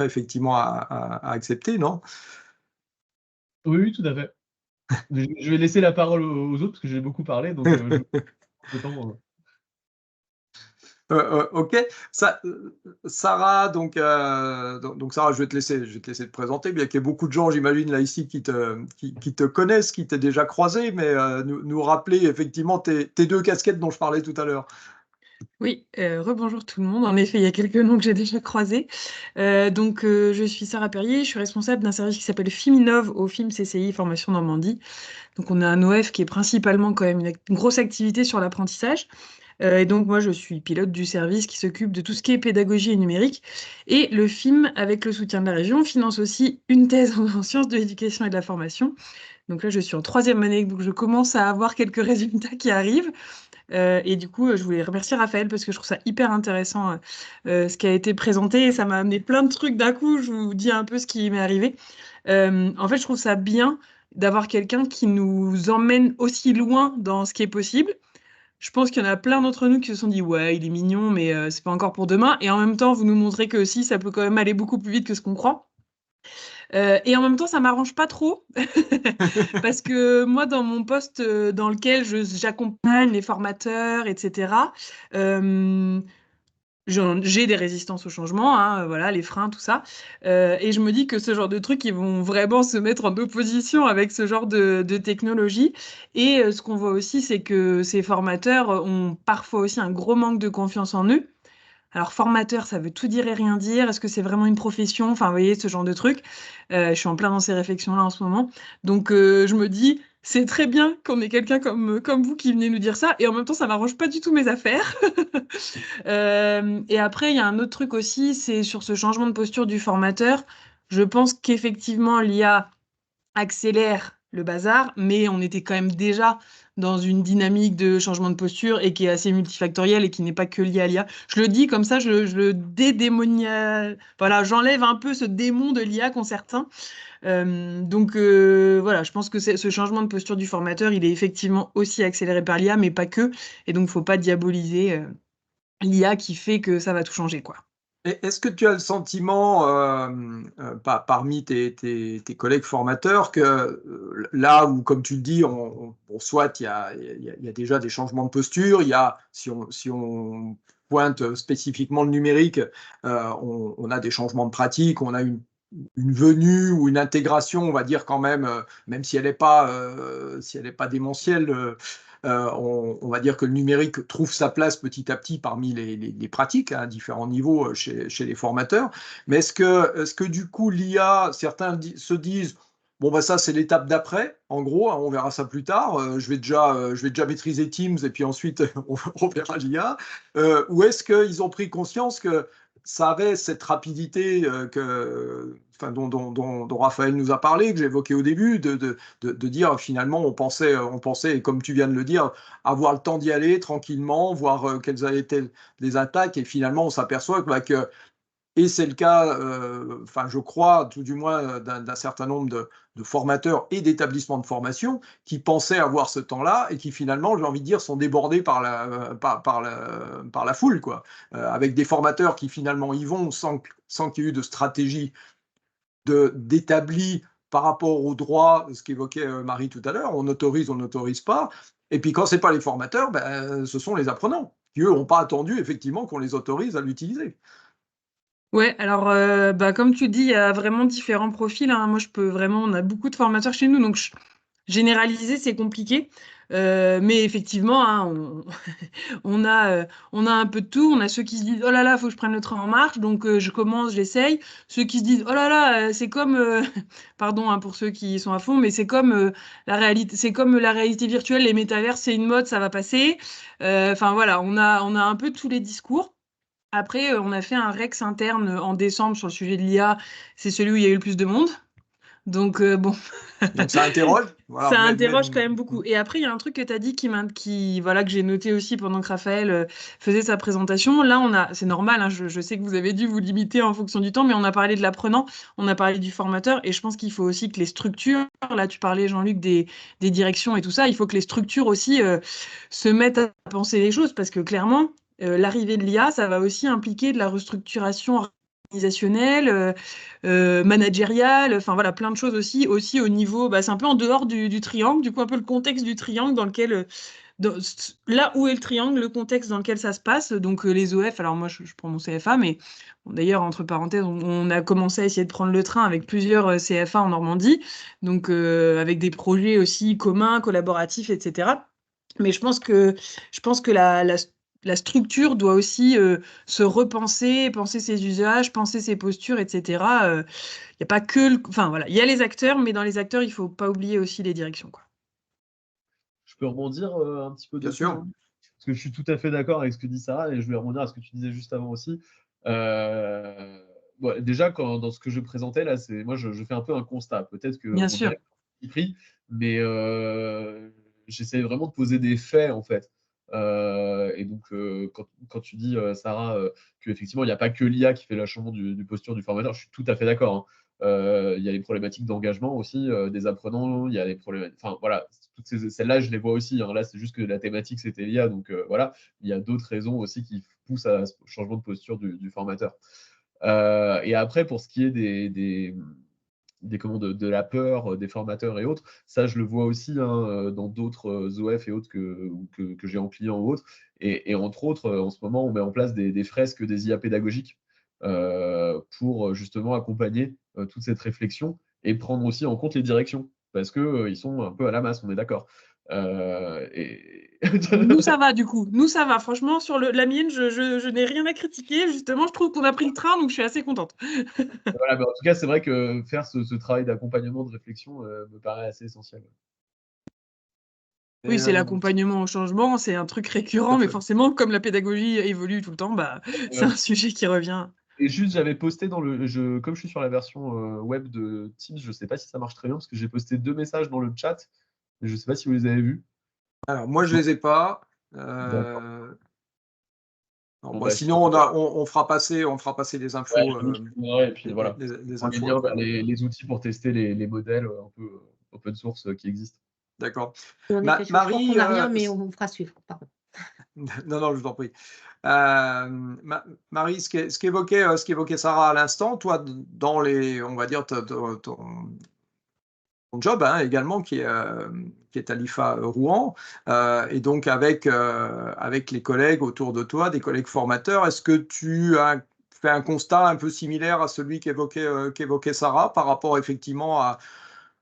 effectivement à accepter, non? Oui, oui, tout à fait. Je vais laisser la parole aux autres parce que j'ai beaucoup parlé, donc je le temps. Ok. Sarah, donc Sarah, je vais te laisser te présenter, bien qu'il y ait beaucoup de gens, j'imagine, là ici qui te connaissent, qui t'aient déjà croisé, mais nous rappeler effectivement tes deux casquettes dont je parlais tout à l'heure. Oui, rebonjour tout le monde. En effet, il y a quelques noms que j'ai déjà croisés. Je suis Sarah Perrier, je suis responsable d'un service qui s'appelle Fiminov au FIM CCI Formation Normandie. Donc, on a un OF qui est principalement quand même une grosse activité sur l'apprentissage. Et donc, moi, je suis pilote du service qui s'occupe de tout ce qui est pédagogie et numérique. Et le FIM, avec le soutien de la région, finance aussi une thèse en sciences de l'éducation et de la formation. Donc là, je suis en 3e année, donc je commence à avoir quelques résultats qui arrivent. Et du coup, je voulais remercier Raphaël parce que je trouve ça hyper intéressant ce qui a été présenté et ça m'a amené plein de trucs d'un coup. Je vous dis un peu ce qui m'est arrivé. En fait, je trouve ça bien d'avoir quelqu'un qui nous emmène aussi loin dans ce qui est possible. Je pense qu'il y en a plein d'entre nous qui se sont dit ouais, il est mignon, mais c'est pas encore pour demain. Et en même temps, vous nous montrez que si, ça peut quand même aller beaucoup plus vite que ce qu'on croit. Et en même temps, ça m'arrange pas trop parce que moi, dans mon poste dans lequel j'accompagne les formateurs, etc., euh, j'ai des résistances au changement, hein, voilà, les freins, tout ça. Et je me dis que ce genre de trucs, ils vont vraiment se mettre en opposition avec ce genre de technologie. Et ce qu'on voit aussi, c'est que ces formateurs ont parfois aussi un gros manque de confiance en eux. Alors, formateur, ça veut tout dire et rien dire. Est-ce que c'est vraiment une profession? Enfin, vous voyez, ce genre de truc. Je suis en plein dans ces réflexions-là en ce moment. Donc, je me dis, c'est très bien qu'on ait quelqu'un comme vous qui venez nous dire ça. Et en même temps, ça m'arrange pas du tout mes affaires. Et après, il y a un autre truc aussi, c'est sur ce changement de posture du formateur. Je pense qu'effectivement, l'IA accélère le bazar, mais on était quand même déjà dans une dynamique de changement de posture et qui est assez multifactorielle et qui n'est pas que liée à l'IA. Je le dis comme ça, je le dédémonial. Voilà, j'enlève un peu ce démon de l'IA qu'ont certains. Voilà, je pense que ce changement de posture du formateur, il est effectivement aussi accéléré par l'IA, mais pas que. Et donc, faut pas diaboliser l'IA qui fait que ça va tout changer, quoi. Est-ce que tu as le sentiment, parmi tes collègues formateurs, que là où, comme tu le dis, bon, soit il y a déjà des changements de posture, si on pointe spécifiquement le numérique, on a des changements de pratique, on a une venue ou une intégration, on va dire quand même si elle n'est pas démentielle, on va dire que le numérique trouve sa place petit à petit parmi les pratiques à différents niveaux chez les formateurs. Mais est-ce que du coup l'IA, certains se disent bon bah ça c'est l'étape d'après, en gros, hein, on verra ça plus tard. Je vais déjà maîtriser Teams et puis ensuite on verra l'IA. Ou est-ce qu'ils ont pris conscience que ça avait cette rapidité dont Raphaël nous a parlé, que j'évoquais au début, de dire finalement on pensait, comme tu viens de le dire, avoir le temps d'y aller tranquillement, voir quelles avaient été les attaques, et finalement on s'aperçoit que et c'est le cas, je crois, tout du moins, d'un certain nombre de formateurs et d'établissements de formation qui pensaient avoir ce temps-là et qui finalement, j'ai envie de dire, sont débordés par la foule, quoi. Avec des formateurs qui finalement y vont sans qu'il y ait eu de stratégie d'établi par rapport au droit, ce qu'évoquait Marie tout à l'heure, on n'autorise pas. Et puis quand ce n'est pas les formateurs, ce sont les apprenants qui, eux, n'ont pas attendu effectivement qu'on les autorise à l'utiliser. Ouais, alors comme tu dis, il y a vraiment différents profils, hein. Moi, on a beaucoup de formateurs chez nous, donc généraliser, c'est compliqué. Mais effectivement, hein, on a un peu de tout. On a ceux qui se disent, oh là là, faut que je prenne le train en marche, donc je commence, j'essaye. Ceux qui se disent, oh là là, c'est comme, pardon hein, pour ceux qui sont à fond, mais c'est comme la réalité virtuelle, les métavers, c'est une mode, ça va passer. Enfin voilà, on a un peu tous les discours. Après, on a fait un Rex interne en décembre sur le sujet de l'IA. C'est celui où il y a eu le plus de monde. Donc, bon, Donc ça interroge. Voilà, ça interroge quand même beaucoup. Et après, il y a un truc que tu as dit voilà, que j'ai noté aussi pendant que Raphaël faisait sa présentation. Là, c'est normal, hein, je sais que vous avez dû vous limiter en fonction du temps, mais on a parlé de l'apprenant, on a parlé du formateur, et je pense qu'il faut aussi que les structures, là tu parlais Jean-Luc des directions et tout ça, il faut que les structures aussi se mettent à penser les choses, parce que clairement, l'arrivée de l'IA, ça va aussi impliquer de la restructuration organisationnelle, managériale, enfin voilà, plein de choses aussi au niveau, c'est un peu en dehors du triangle, du coup un peu le contexte du triangle dans lequel, là où est le triangle, le contexte dans lequel ça se passe, donc les OF, alors moi je prends mon CFA, mais bon, d'ailleurs entre parenthèses, on a commencé à essayer de prendre le train avec plusieurs CFA en Normandie, donc avec des projets aussi communs, collaboratifs, etc. Mais je pense que la structure doit aussi se repenser, penser ses usages, penser ses postures, etc. Il y a pas que enfin voilà, il y a les acteurs, mais dans les acteurs, il faut pas oublier aussi les directions, quoi. Je peux rebondir un petit peu Bien dessus, sûr. Jean-Luc, parce que je suis tout à fait d'accord avec ce que dit Sarah, et je vais rebondir à ce que tu disais juste avant aussi. Déjà, dans ce que je présentais, là, moi, je fais un peu un constat. Peut-être Bien qu'on sûr. dirait que pris, mais j'essaie vraiment de poser des faits, en fait. Et donc, quand tu dis, Sarah, qu'effectivement, il n'y a pas que l'IA qui fait le changement du posture du formateur, je suis tout à fait d'accord, hein. Il y a les problématiques d'engagement aussi des apprenants, il y a les problématiques. Enfin, voilà, celles-là, je les vois aussi, hein. Là, c'est juste que la thématique, c'était l'IA. Donc, voilà, il y a d'autres raisons aussi qui poussent à ce changement de posture du formateur. Et après, pour ce qui est de la peur des formateurs et autres, ça, je le vois aussi hein, dans d'autres OF et autres que j'ai en client ou autres. Et entre autres, en ce moment, on met en place des fresques, des IA pédagogiques pour justement accompagner toute cette réflexion et prendre aussi en compte les directions parce qu'ils sont un peu à la masse, on est d'accord. Nous, ça va, du coup. Nous, ça va. Franchement, sur la mienne, je n'ai rien à critiquer. Justement, je trouve qu'on a pris le train, donc je suis assez contente. Voilà, mais en tout cas, c'est vrai que faire ce travail d'accompagnement, de réflexion me paraît assez essentiel. Oui, c'est l'accompagnement au changement, c'est un truc récurrent, mais forcément, comme la pédagogie évolue tout le temps, c'est un sujet qui revient. Et juste, j'avais posté comme je suis sur la version web de Teams, je ne sais pas si ça marche très bien parce que j'ai posté 2 messages dans le chat. Je ne sais pas si vous les avez vus. Alors, moi, je ne les ai pas. Sinon, on fera passer des infos. Et puis voilà. Les On les infos liens après. vers les outils pour tester les modèles un peu open source qui existent. D'accord. En effet, je crois qu'on n'a rien, mais on fera suivre. Pardon. Non, je vous en prie. Marie, ce qu'évoquait Sarah à l'instant, toi, dans on va dire, ton job hein, également, qui est à l'IFA Rouen, et donc avec les collègues autour de toi, des collègues formateurs, est-ce que tu as fait un constat un peu similaire à celui qu'évoquait Sarah par rapport effectivement à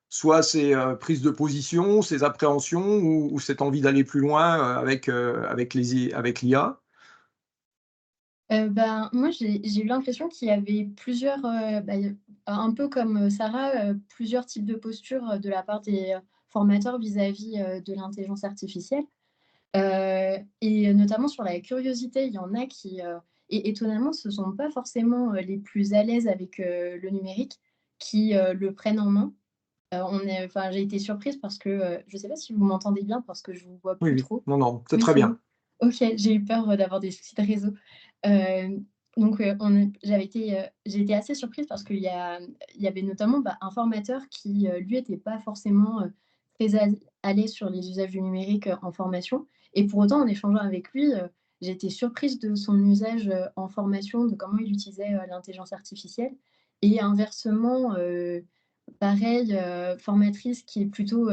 soit ses prises de position, ses appréhensions ou cette envie d'aller plus loin avec l'IA? Moi, j'ai eu l'impression qu'il y avait plusieurs, un peu comme Sarah, plusieurs types de postures de la part des formateurs vis-à-vis de l'intelligence artificielle. Et notamment sur la curiosité, il y en a qui, et étonnamment, ce ne sont pas forcément les plus à l'aise avec le numérique qui le prennent en main. J'ai été surprise parce que je ne sais pas si vous m'entendez bien parce que je ne vous vois plus Oui. trop. Non, c'est Oui, très c'est bien. bon. Ok, j'ai eu peur d'avoir des soucis de réseau. Donc, j'ai été assez surprise parce qu'il y avait notamment un formateur qui, lui, n'était pas forcément très à l'aise sur les usages du numérique en formation. Et pour autant, en échangeant avec lui, j'ai été surprise de son usage en formation, de comment il utilisait l'intelligence artificielle. Et inversement, pareil, formatrice qui est plutôt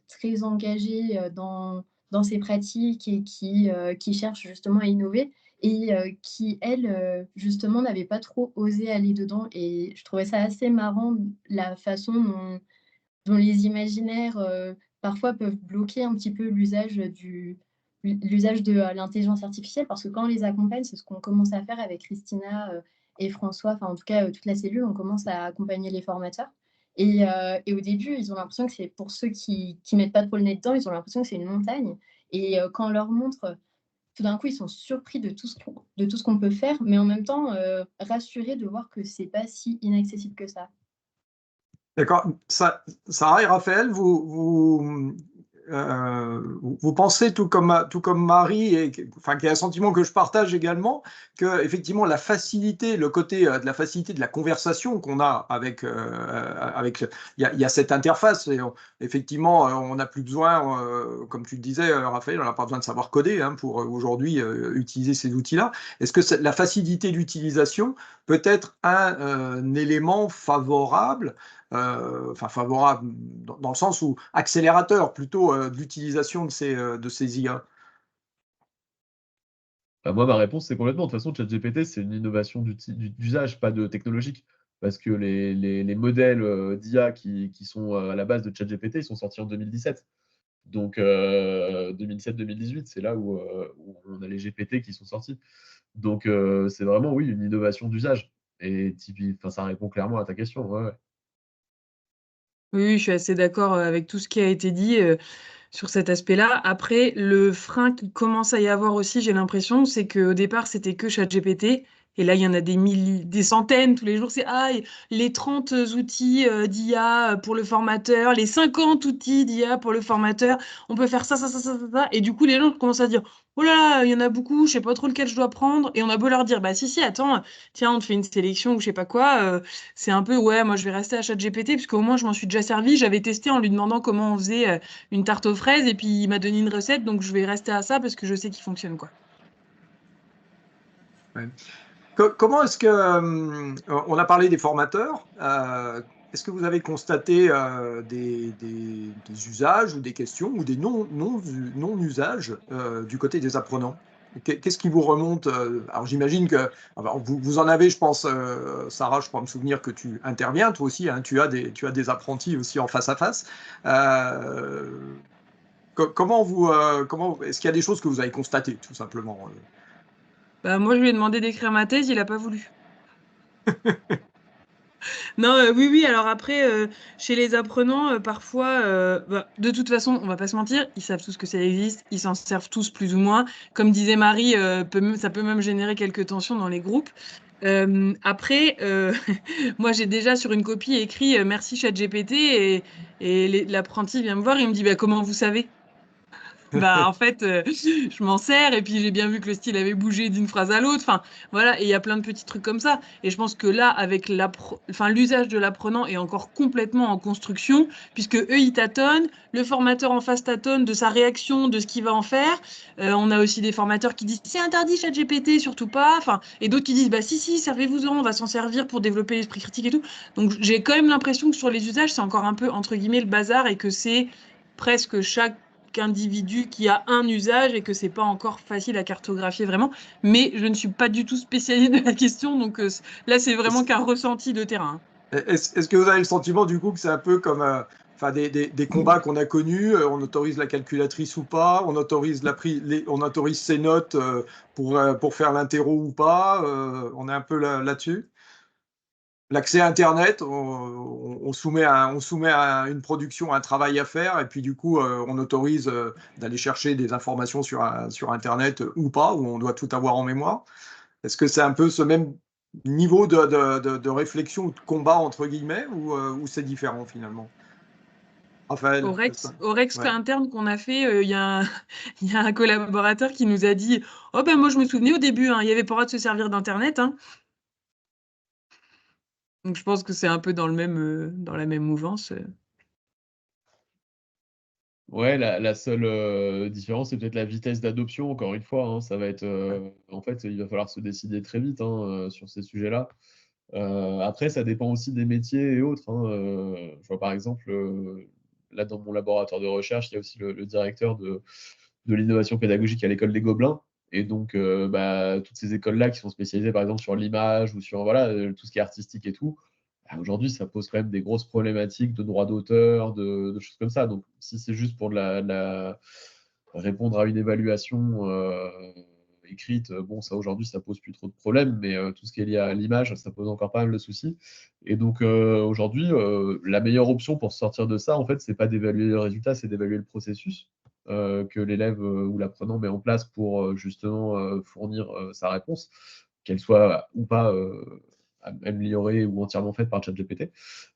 très engagée dans ses pratiques et qui cherche justement à innover et qui, elle, justement, n'avait pas trop osé aller dedans. Et je trouvais ça assez marrant, la façon dont les imaginaires, parfois peuvent bloquer un petit peu l'usage de l'intelligence artificielle. Parce que quand on les accompagne, c'est ce qu'on commence à faire avec Christina et François, enfin en tout cas toute la cellule, on commence à accompagner les formateurs. Et au début, ils ont l'impression que c'est pour ceux qui mettent pas trop le nez dedans, ils ont l'impression que c'est une montagne. Et quand on leur montre, tout d'un coup, ils sont surpris de tout ce qu'on peut faire, mais en même temps rassurés de voir que c'est pas si inaccessible que ça. D'accord. Sarah et Raphaël, vous pensez tout comme Marie, et qui est un sentiment que je partage également, que effectivement la facilité, le côté de la facilité de la conversation qu'on a avec, il y a cette interface, et effectivement on n'a plus besoin, comme tu le disais Raphaël, on n'a pas besoin de savoir coder pour aujourd'hui utiliser ces outils-là. Est-ce que la facilité d'utilisation peut être un élément favorable? Favorable dans le sens où accélérateur plutôt de l'utilisation de ces IA. Bah, moi, ma réponse, c'est complètement. De toute façon, ChatGPT, c'est une innovation d'usage, pas de technologique. Parce que les modèles d'IA qui sont à la base de ChatGPT, ils sont sortis en 2017. Donc, 2017-2018, c'est là où on a les GPT qui sont sortis. Donc, c'est vraiment, oui, une innovation d'usage. Et ça répond clairement à ta question. Ouais, ouais. Oui, je suis assez d'accord avec tout ce qui a été dit sur cet aspect-là. Après, le frein qui commence à y avoir aussi, j'ai l'impression, c'est qu'au départ, c'était que ChatGPT. Et là, il y en a des centaines tous les jours. C'est les 30 outils d'IA pour le formateur, les 50 outils d'IA pour le formateur. On peut faire ça, ça, ça, ça, ça, ça. Et du coup, les gens commencent à dire, oh là là, il y en a beaucoup, je sais pas trop lequel je dois prendre. Et on a beau leur dire, bah si, attends, tiens, on te fait une sélection ou je sais pas quoi. C'est un peu, ouais, moi je vais rester à ChatGPT, puisqu'au moins je m'en suis déjà servi. J'avais testé en lui demandant comment on faisait une tarte aux fraises, et puis il m'a donné une recette, donc je vais rester à ça parce que je sais qu'il fonctionne, quoi. Ouais. Comment est-ce que, on a parlé des formateurs, est-ce que vous avez constaté des usages ou des questions ou des non-usages du côté des apprenants? Qu'est-ce qui vous remonte? Alors j'imagine que vous en avez, je pense, Sarah, je crois me souvenir que tu interviens, toi aussi, hein, tu as des apprentis aussi en face à face. Comment est-ce qu'il y a des choses que vous avez constatées, tout simplement? Bah, moi, je lui ai demandé d'écrire ma thèse, il a pas voulu. Non, oui, oui, alors après, chez les apprenants, parfois, de toute façon, on va pas se mentir, ils savent tous que ça existe, ils s'en servent tous plus ou moins. Comme disait Marie, ça peut même générer quelques tensions dans les groupes. Après, moi, j'ai déjà sur une copie écrit merci ChatGPT, et l'apprenti vient me voir, il me dit bah, comment vous savez? Bah, en fait, je m'en sers, et puis j'ai bien vu que le style avait bougé d'une phrase à l'autre. Enfin, voilà, et il y a plein de petits trucs comme ça. Et je pense que là, avec l'usage de l'apprenant est encore complètement en construction, puisque eux, ils tâtonnent, le formateur en face tâtonne de sa réaction, de ce qu'il va en faire. On a aussi des formateurs qui disent c'est interdit ChatGPT, surtout pas. Enfin, et d'autres qui disent bah si, servez-vous-en, on va s'en servir pour développer l'esprit critique et tout. Donc j'ai quand même l'impression que sur les usages, c'est encore un peu entre guillemets le bazar, et que c'est presque chaque individu qui a un usage, et que c'est pas encore facile à cartographier vraiment. Mais je ne suis pas du tout spécialiste de la question, donc là c'est vraiment qu'un ressenti de terrain. Est-ce que vous avez le sentiment du coup que c'est un peu comme des combats qu'on a connus, on autorise la calculatrice ou pas, on autorise on autorise ses notes pour faire l'interro ou pas, on est un peu là-dessus. L'accès à Internet, on soumet à une production un travail à faire, et puis du coup, on autorise d'aller chercher des informations sur Internet ou pas, où on doit tout avoir en mémoire. Est-ce que c'est un peu ce même niveau de réflexion ou de combat, entre guillemets, ou c'est différent finalement? Raphaël, Au Rex ouais. interne qu'on a fait, il y a il y a un collaborateur qui nous a dit oh ben moi je me souvenais au début, hein, il y avait pas le droit de se servir d'Internet. Hein. Donc je pense que c'est un peu dans dans la même mouvance. Ouais, la seule différence, c'est peut-être la vitesse d'adoption, encore une fois. Hein. Ça va être, en fait, il va falloir se décider très vite sur ces sujets-là. Après, ça dépend aussi des métiers et autres. Hein. Je vois par exemple, là dans mon laboratoire de recherche, il y a aussi le directeur de l'innovation pédagogique à l'école des Gobelins. Et donc, toutes ces écoles-là qui sont spécialisées par exemple sur l'image ou sur voilà, tout ce qui est artistique et tout, aujourd'hui, ça pose quand même des grosses problématiques de droit d'auteur, de choses comme ça. Donc, si c'est juste pour répondre à une évaluation écrite, bon, ça aujourd'hui, ça pose plus trop de problèmes, mais tout ce qui est lié à l'image, ça pose encore pas mal de soucis. Et donc, aujourd'hui, la meilleure option pour sortir de ça, en fait, c'est pas d'évaluer le résultat, c'est d'évaluer le processus que l'élève ou l'apprenant met en place pour justement fournir sa réponse, qu'elle soit ou pas améliorée ou entièrement faite par ChatGPT.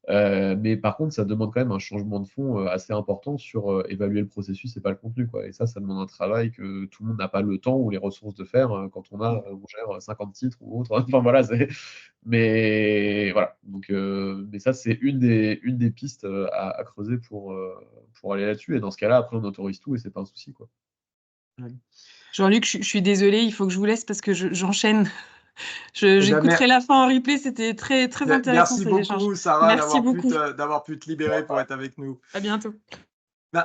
Mais par contre, ça demande quand même un changement de fond assez important sur évaluer le processus et pas le contenu, quoi. Et ça demande un travail que tout le monde n'a pas le temps ou les ressources de faire quand on gère 50 titres ou autre. Enfin voilà, mais voilà. Donc, mais ça, c'est une des pistes à creuser pour aller là-dessus. Et dans ce cas-là, après, on autorise tout et c'est pas un souci, quoi. Jean-Luc, je suis désolée, il faut que je vous laisse parce que j'enchaîne. J'écouterai la fin en replay, c'était très, très intéressant Merci ces échanges. beaucoup, Sarah, Merci beaucoup. d'avoir pu te libérer pour être avec nous. À bientôt.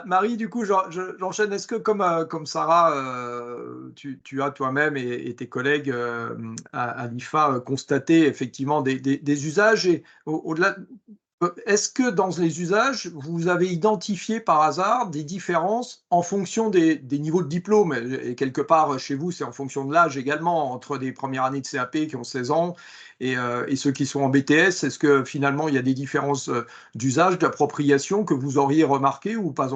Marie, du coup, j'enchaîne. Est-ce que, comme Sarah, tu as toi-même et tes collègues à l'IFA constaté effectivement des usages et au-delà, est-ce que dans les usages, vous avez identifié par hasard des différences en fonction des niveaux de diplôme? Et quelque part, chez vous, c'est en fonction de l'âge également, entre des premières années de CAP qui ont 16 ans et ceux qui sont en BTS. Est-ce que finalement, il y a des différences d'usage, d'appropriation que vous auriez remarquées ou pas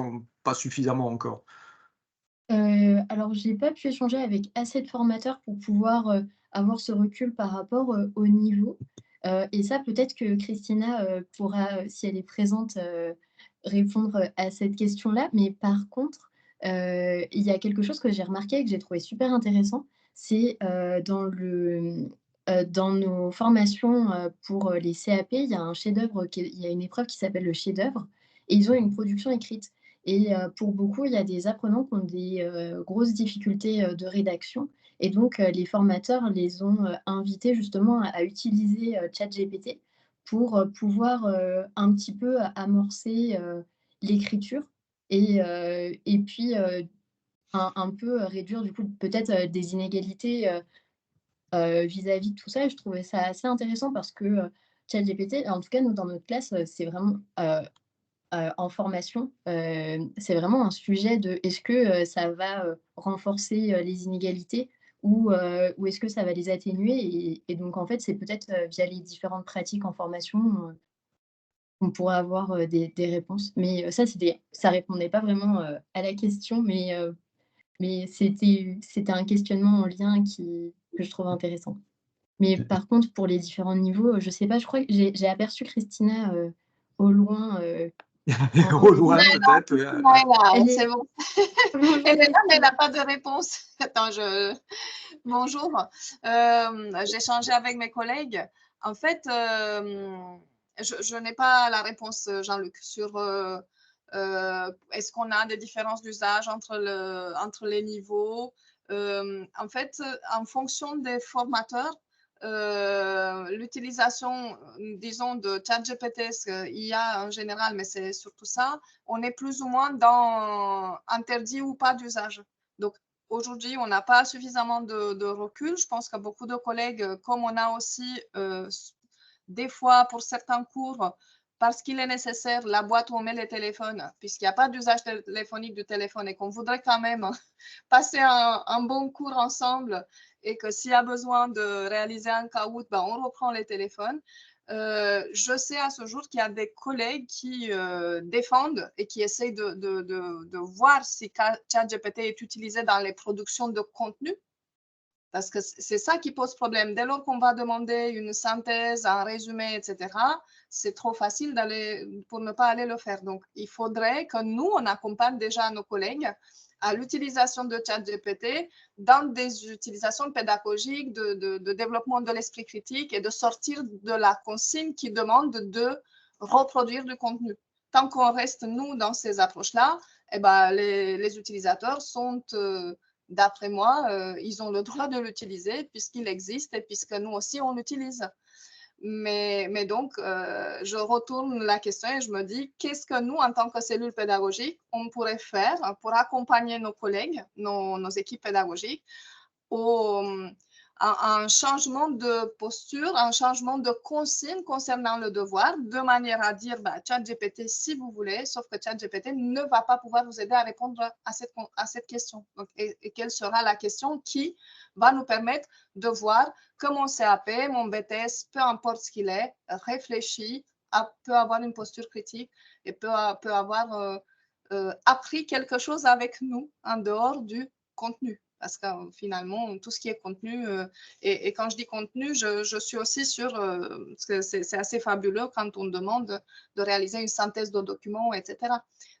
suffisamment encore? Alors, j'ai pas pu échanger avec assez de formateurs pour pouvoir avoir ce recul par rapport au niveau. Et ça, peut-être que Christina pourra, si elle est présente, répondre à cette question-là. Mais par contre, il y a quelque chose que j'ai remarqué et que j'ai trouvé super intéressant, c'est dans nos formations pour les CAP, il y a un chef-d'œuvre, il y a une épreuve qui s'appelle le chef-d'œuvre, et ils ont une production écrite. Et pour beaucoup, il y a des apprenants qui ont des grosses difficultés de rédaction. Et donc, les formateurs les ont invités justement à utiliser ChatGPT pour pouvoir un petit peu amorcer l'écriture et puis un peu réduire du coup peut-être des inégalités vis-à-vis de tout ça. Et je trouvais ça assez intéressant parce que ChatGPT, en tout cas nous dans notre classe, c'est vraiment en formation, c'est vraiment un sujet de est-ce que ça va renforcer les inégalités ou est-ce que ça va les atténuer? Et donc en fait, c'est peut-être via les différentes pratiques en formation qu'on pourrait avoir des réponses. Mais ça répondait pas vraiment à la question, mais c'était un questionnement en lien que je trouvais intéressant. Mais par contre, pour les différents niveaux, je sais pas, je crois que j'ai aperçu Christina au loin. Au loin, peut-être. Voilà, Elle c'est est... bon. Bonjour, Elle est là, mais elle Christina. n'a pas de réponse. Attends, bonjour. J'ai changé avec mes collègues. En fait, je n'ai pas la réponse, Jean-Luc, sur est-ce qu'on a des différences d'usage entre les niveaux. En fait, en fonction des formateurs, l'utilisation, disons, de ChatGPT, IA en général, mais c'est surtout ça, on est plus ou moins dans interdit ou pas d'usage. Donc, aujourd'hui, on n'a pas suffisamment de recul. Je pense que beaucoup de collègues, comme on a aussi des fois pour certains cours, parce qu'il est nécessaire, la boîte où on met les téléphones, puisqu'il n'y a pas d'usage téléphonique du téléphone et qu'on voudrait quand même passer un bon cours ensemble et que s'il y a besoin de réaliser un caout, ben on reprend les téléphones. Je sais à ce jour qu'il y a des collègues qui défendent et qui essayent de voir si ChatGPT est utilisé dans les productions de contenu. Parce que c'est ça qui pose problème. Dès lors qu'on va demander une synthèse, un résumé, etc., c'est trop facile pour ne pas aller le faire. Donc, il faudrait que nous, on accompagne déjà nos collègues à l'utilisation de ChatGPT dans des utilisations pédagogiques de développement de l'esprit critique et de sortir de la consigne qui demande de reproduire du contenu. Tant qu'on reste, nous, dans ces approches-là, eh ben, les utilisateurs sont... d'après moi, ils ont le droit de l'utiliser puisqu'il existe et puisque nous aussi, on l'utilise. Mais donc, je retourne la question et je me dis, qu'est-ce que nous, en tant que cellule pédagogique, on pourrait faire pour accompagner nos collègues, nos équipes pédagogiques, un changement de posture, un changement de consigne concernant le devoir, de manière à dire ChatGPT si vous voulez, sauf que ChatGPT ne va pas pouvoir vous aider à répondre à cette question. Donc, et quelle sera la question qui va nous permettre de voir que mon CAP, mon BTS, peu importe ce qu'il est, réfléchit, peut avoir une posture critique et peut avoir appris quelque chose avec nous en dehors du contenu. Parce que finalement, tout ce qui est contenu, et quand je dis contenu, je suis aussi sur, parce que c'est assez fabuleux quand on demande de réaliser une synthèse de documents, etc.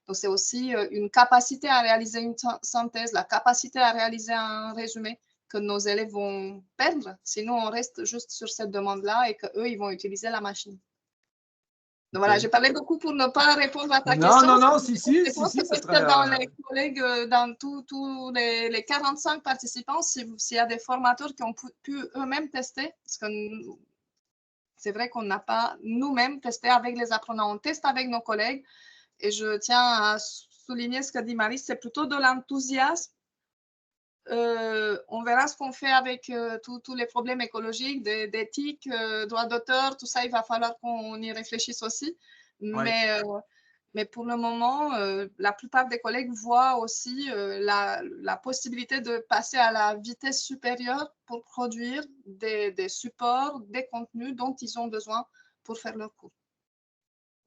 Donc, c'est aussi une capacité à réaliser une synthèse, la capacité à réaliser un résumé que nos élèves vont perdre. Sinon, on reste juste sur cette demande-là et qu'eux, ils vont utiliser la machine. Donc voilà, j'ai parlé beaucoup pour ne pas répondre à ta question. Non, si, Je pense que parce que dans les collègues, dans tous les 45 participants, s'il y a des formateurs qui ont pu eux-mêmes tester, parce que c'est vrai qu'on n'a pas nous-mêmes testé avec les apprenants, on teste avec nos collègues. Et je tiens à souligner ce que dit Marie, c'est plutôt de l'enthousiasme. On verra ce qu'on fait avec tous les problèmes écologiques, d'éthique, droits d'auteur, tout ça, il va falloir qu'on y réfléchisse aussi. Ouais. Mais pour le moment, la plupart des collègues voient aussi la possibilité de passer à la vitesse supérieure pour produire des supports, des contenus dont ils ont besoin pour faire leur cours.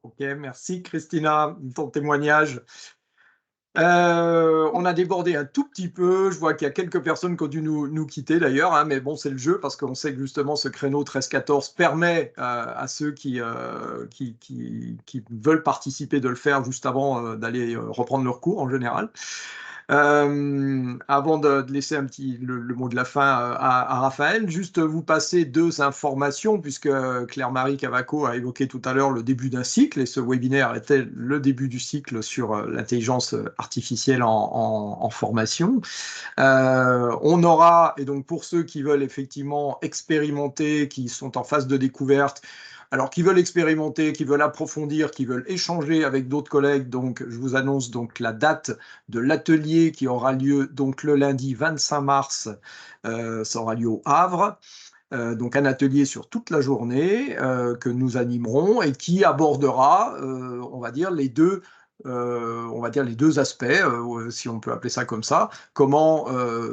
Ok, merci Christina de ton témoignage. On a débordé un tout petit peu. Je vois qu'il y a quelques personnes qui ont dû nous quitter d'ailleurs, hein, mais bon, c'est le jeu parce qu'on sait que justement ce créneau 13-14 permet à ceux qui veulent participer de le faire juste avant d'aller reprendre leur cours en général. Avant de laisser le mot de la fin à Raphaël, juste vous passer deux informations, puisque Claire-Marie Cavaco a évoqué tout à l'heure le début d'un cycle, et ce webinaire était le début du cycle sur l'intelligence artificielle en formation. On aura, et donc pour ceux qui veulent effectivement expérimenter, qui sont en phase de découverte, alors, qui veulent expérimenter, qui veulent approfondir, qui veulent échanger avec d'autres collègues, donc je vous annonce donc la date de l'atelier qui aura lieu donc le lundi 25 mars, ça aura lieu au Havre. Donc un atelier sur toute la journée que nous animerons et qui abordera, on va dire, les deux aspects, si on peut appeler ça comme ça, comment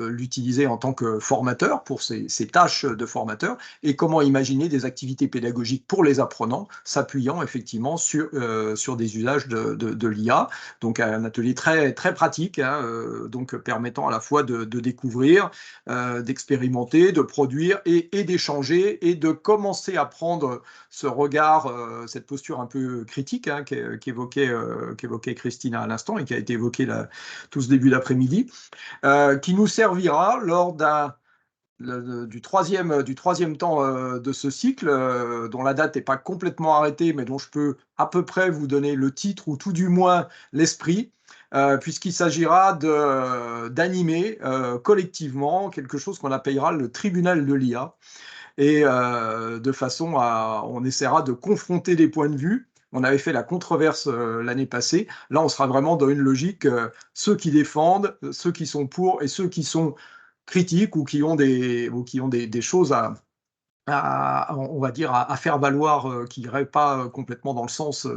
l'utiliser en tant que formateur pour ses tâches de formateur et comment imaginer des activités pédagogiques pour les apprenants, s'appuyant effectivement sur des usages de l'IA. Donc un atelier très, très pratique, hein, donc permettant à la fois de découvrir, d'expérimenter, de produire et d'échanger et de commencer à prendre ce regard, cette posture un peu critique, hein, qu'évoquait Christina à l'instant et qui a été évoquée tout ce début d'après-midi, qui nous servira lors du troisième temps de ce cycle, dont la date n'est pas complètement arrêtée, mais dont je peux à peu près vous donner le titre ou tout du moins l'esprit, puisqu'il s'agira d'animer collectivement quelque chose qu'on appellera le tribunal de l'IA, et de façon on essaiera de confronter des points de vue. On avait fait la controverse l'année passée. Là, on sera vraiment dans une logique, ceux qui défendent, ceux qui sont pour et ceux qui sont critiques ou qui ont des choses on va dire, à faire valoir qui n'iraient pas complètement dans le sens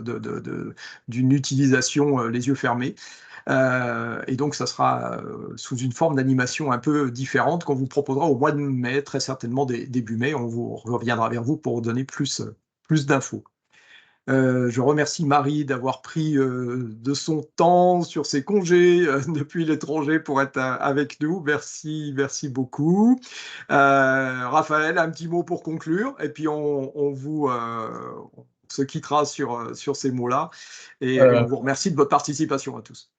d'une utilisation les yeux fermés. Et donc, ça sera sous une forme d'animation un peu différente qu'on vous proposera au mois de mai, très certainement début mai. On vous reviendra vers vous pour donner plus d'infos. Je remercie Marie d'avoir pris de son temps sur ses congés depuis l'étranger pour être avec nous. Merci beaucoup. Raphaël, un petit mot pour conclure, et puis on se quittera sur ces mots-là. Et on vous remercie de votre participation à tous.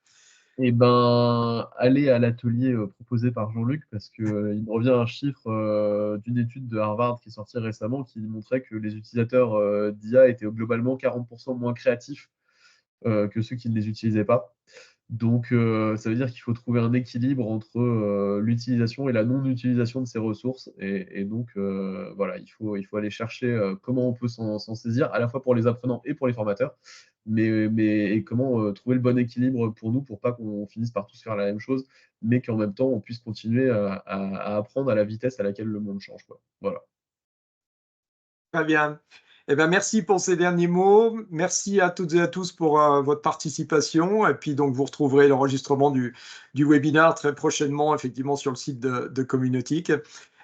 Eh ben, allez à l'atelier proposé par Jean-Luc, parce qu'il me revient un chiffre d'une étude de Harvard qui est sortie récemment qui montrait que les utilisateurs d'IA étaient globalement 40% moins créatifs que ceux qui ne les utilisaient pas. Donc, ça veut dire qu'il faut trouver un équilibre entre l'utilisation et la non-utilisation de ces ressources. Et donc, voilà, il faut aller chercher comment on peut s'en saisir, à la fois pour les apprenants et pour les formateurs, et comment trouver le bon équilibre pour nous, pour pas qu'on finisse par tous faire la même chose, mais qu'en même temps, on puisse continuer à apprendre à la vitesse à laquelle le monde change, quoi. Voilà. Très bien. Eh bien, merci pour ces derniers mots. Merci à toutes et à tous pour votre participation. Et puis, donc, vous retrouverez l'enregistrement du webinaire très prochainement, effectivement, sur le site de Communautique.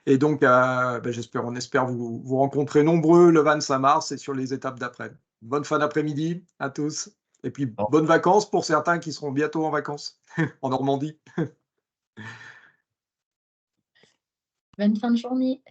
Et donc, on espère vous rencontrer nombreux le 25 mars et sur les étapes d'après. Bonne fin d'après-midi à tous. Et puis, bonnes vacances pour certains qui seront bientôt en vacances en Normandie. Bonne fin de journée.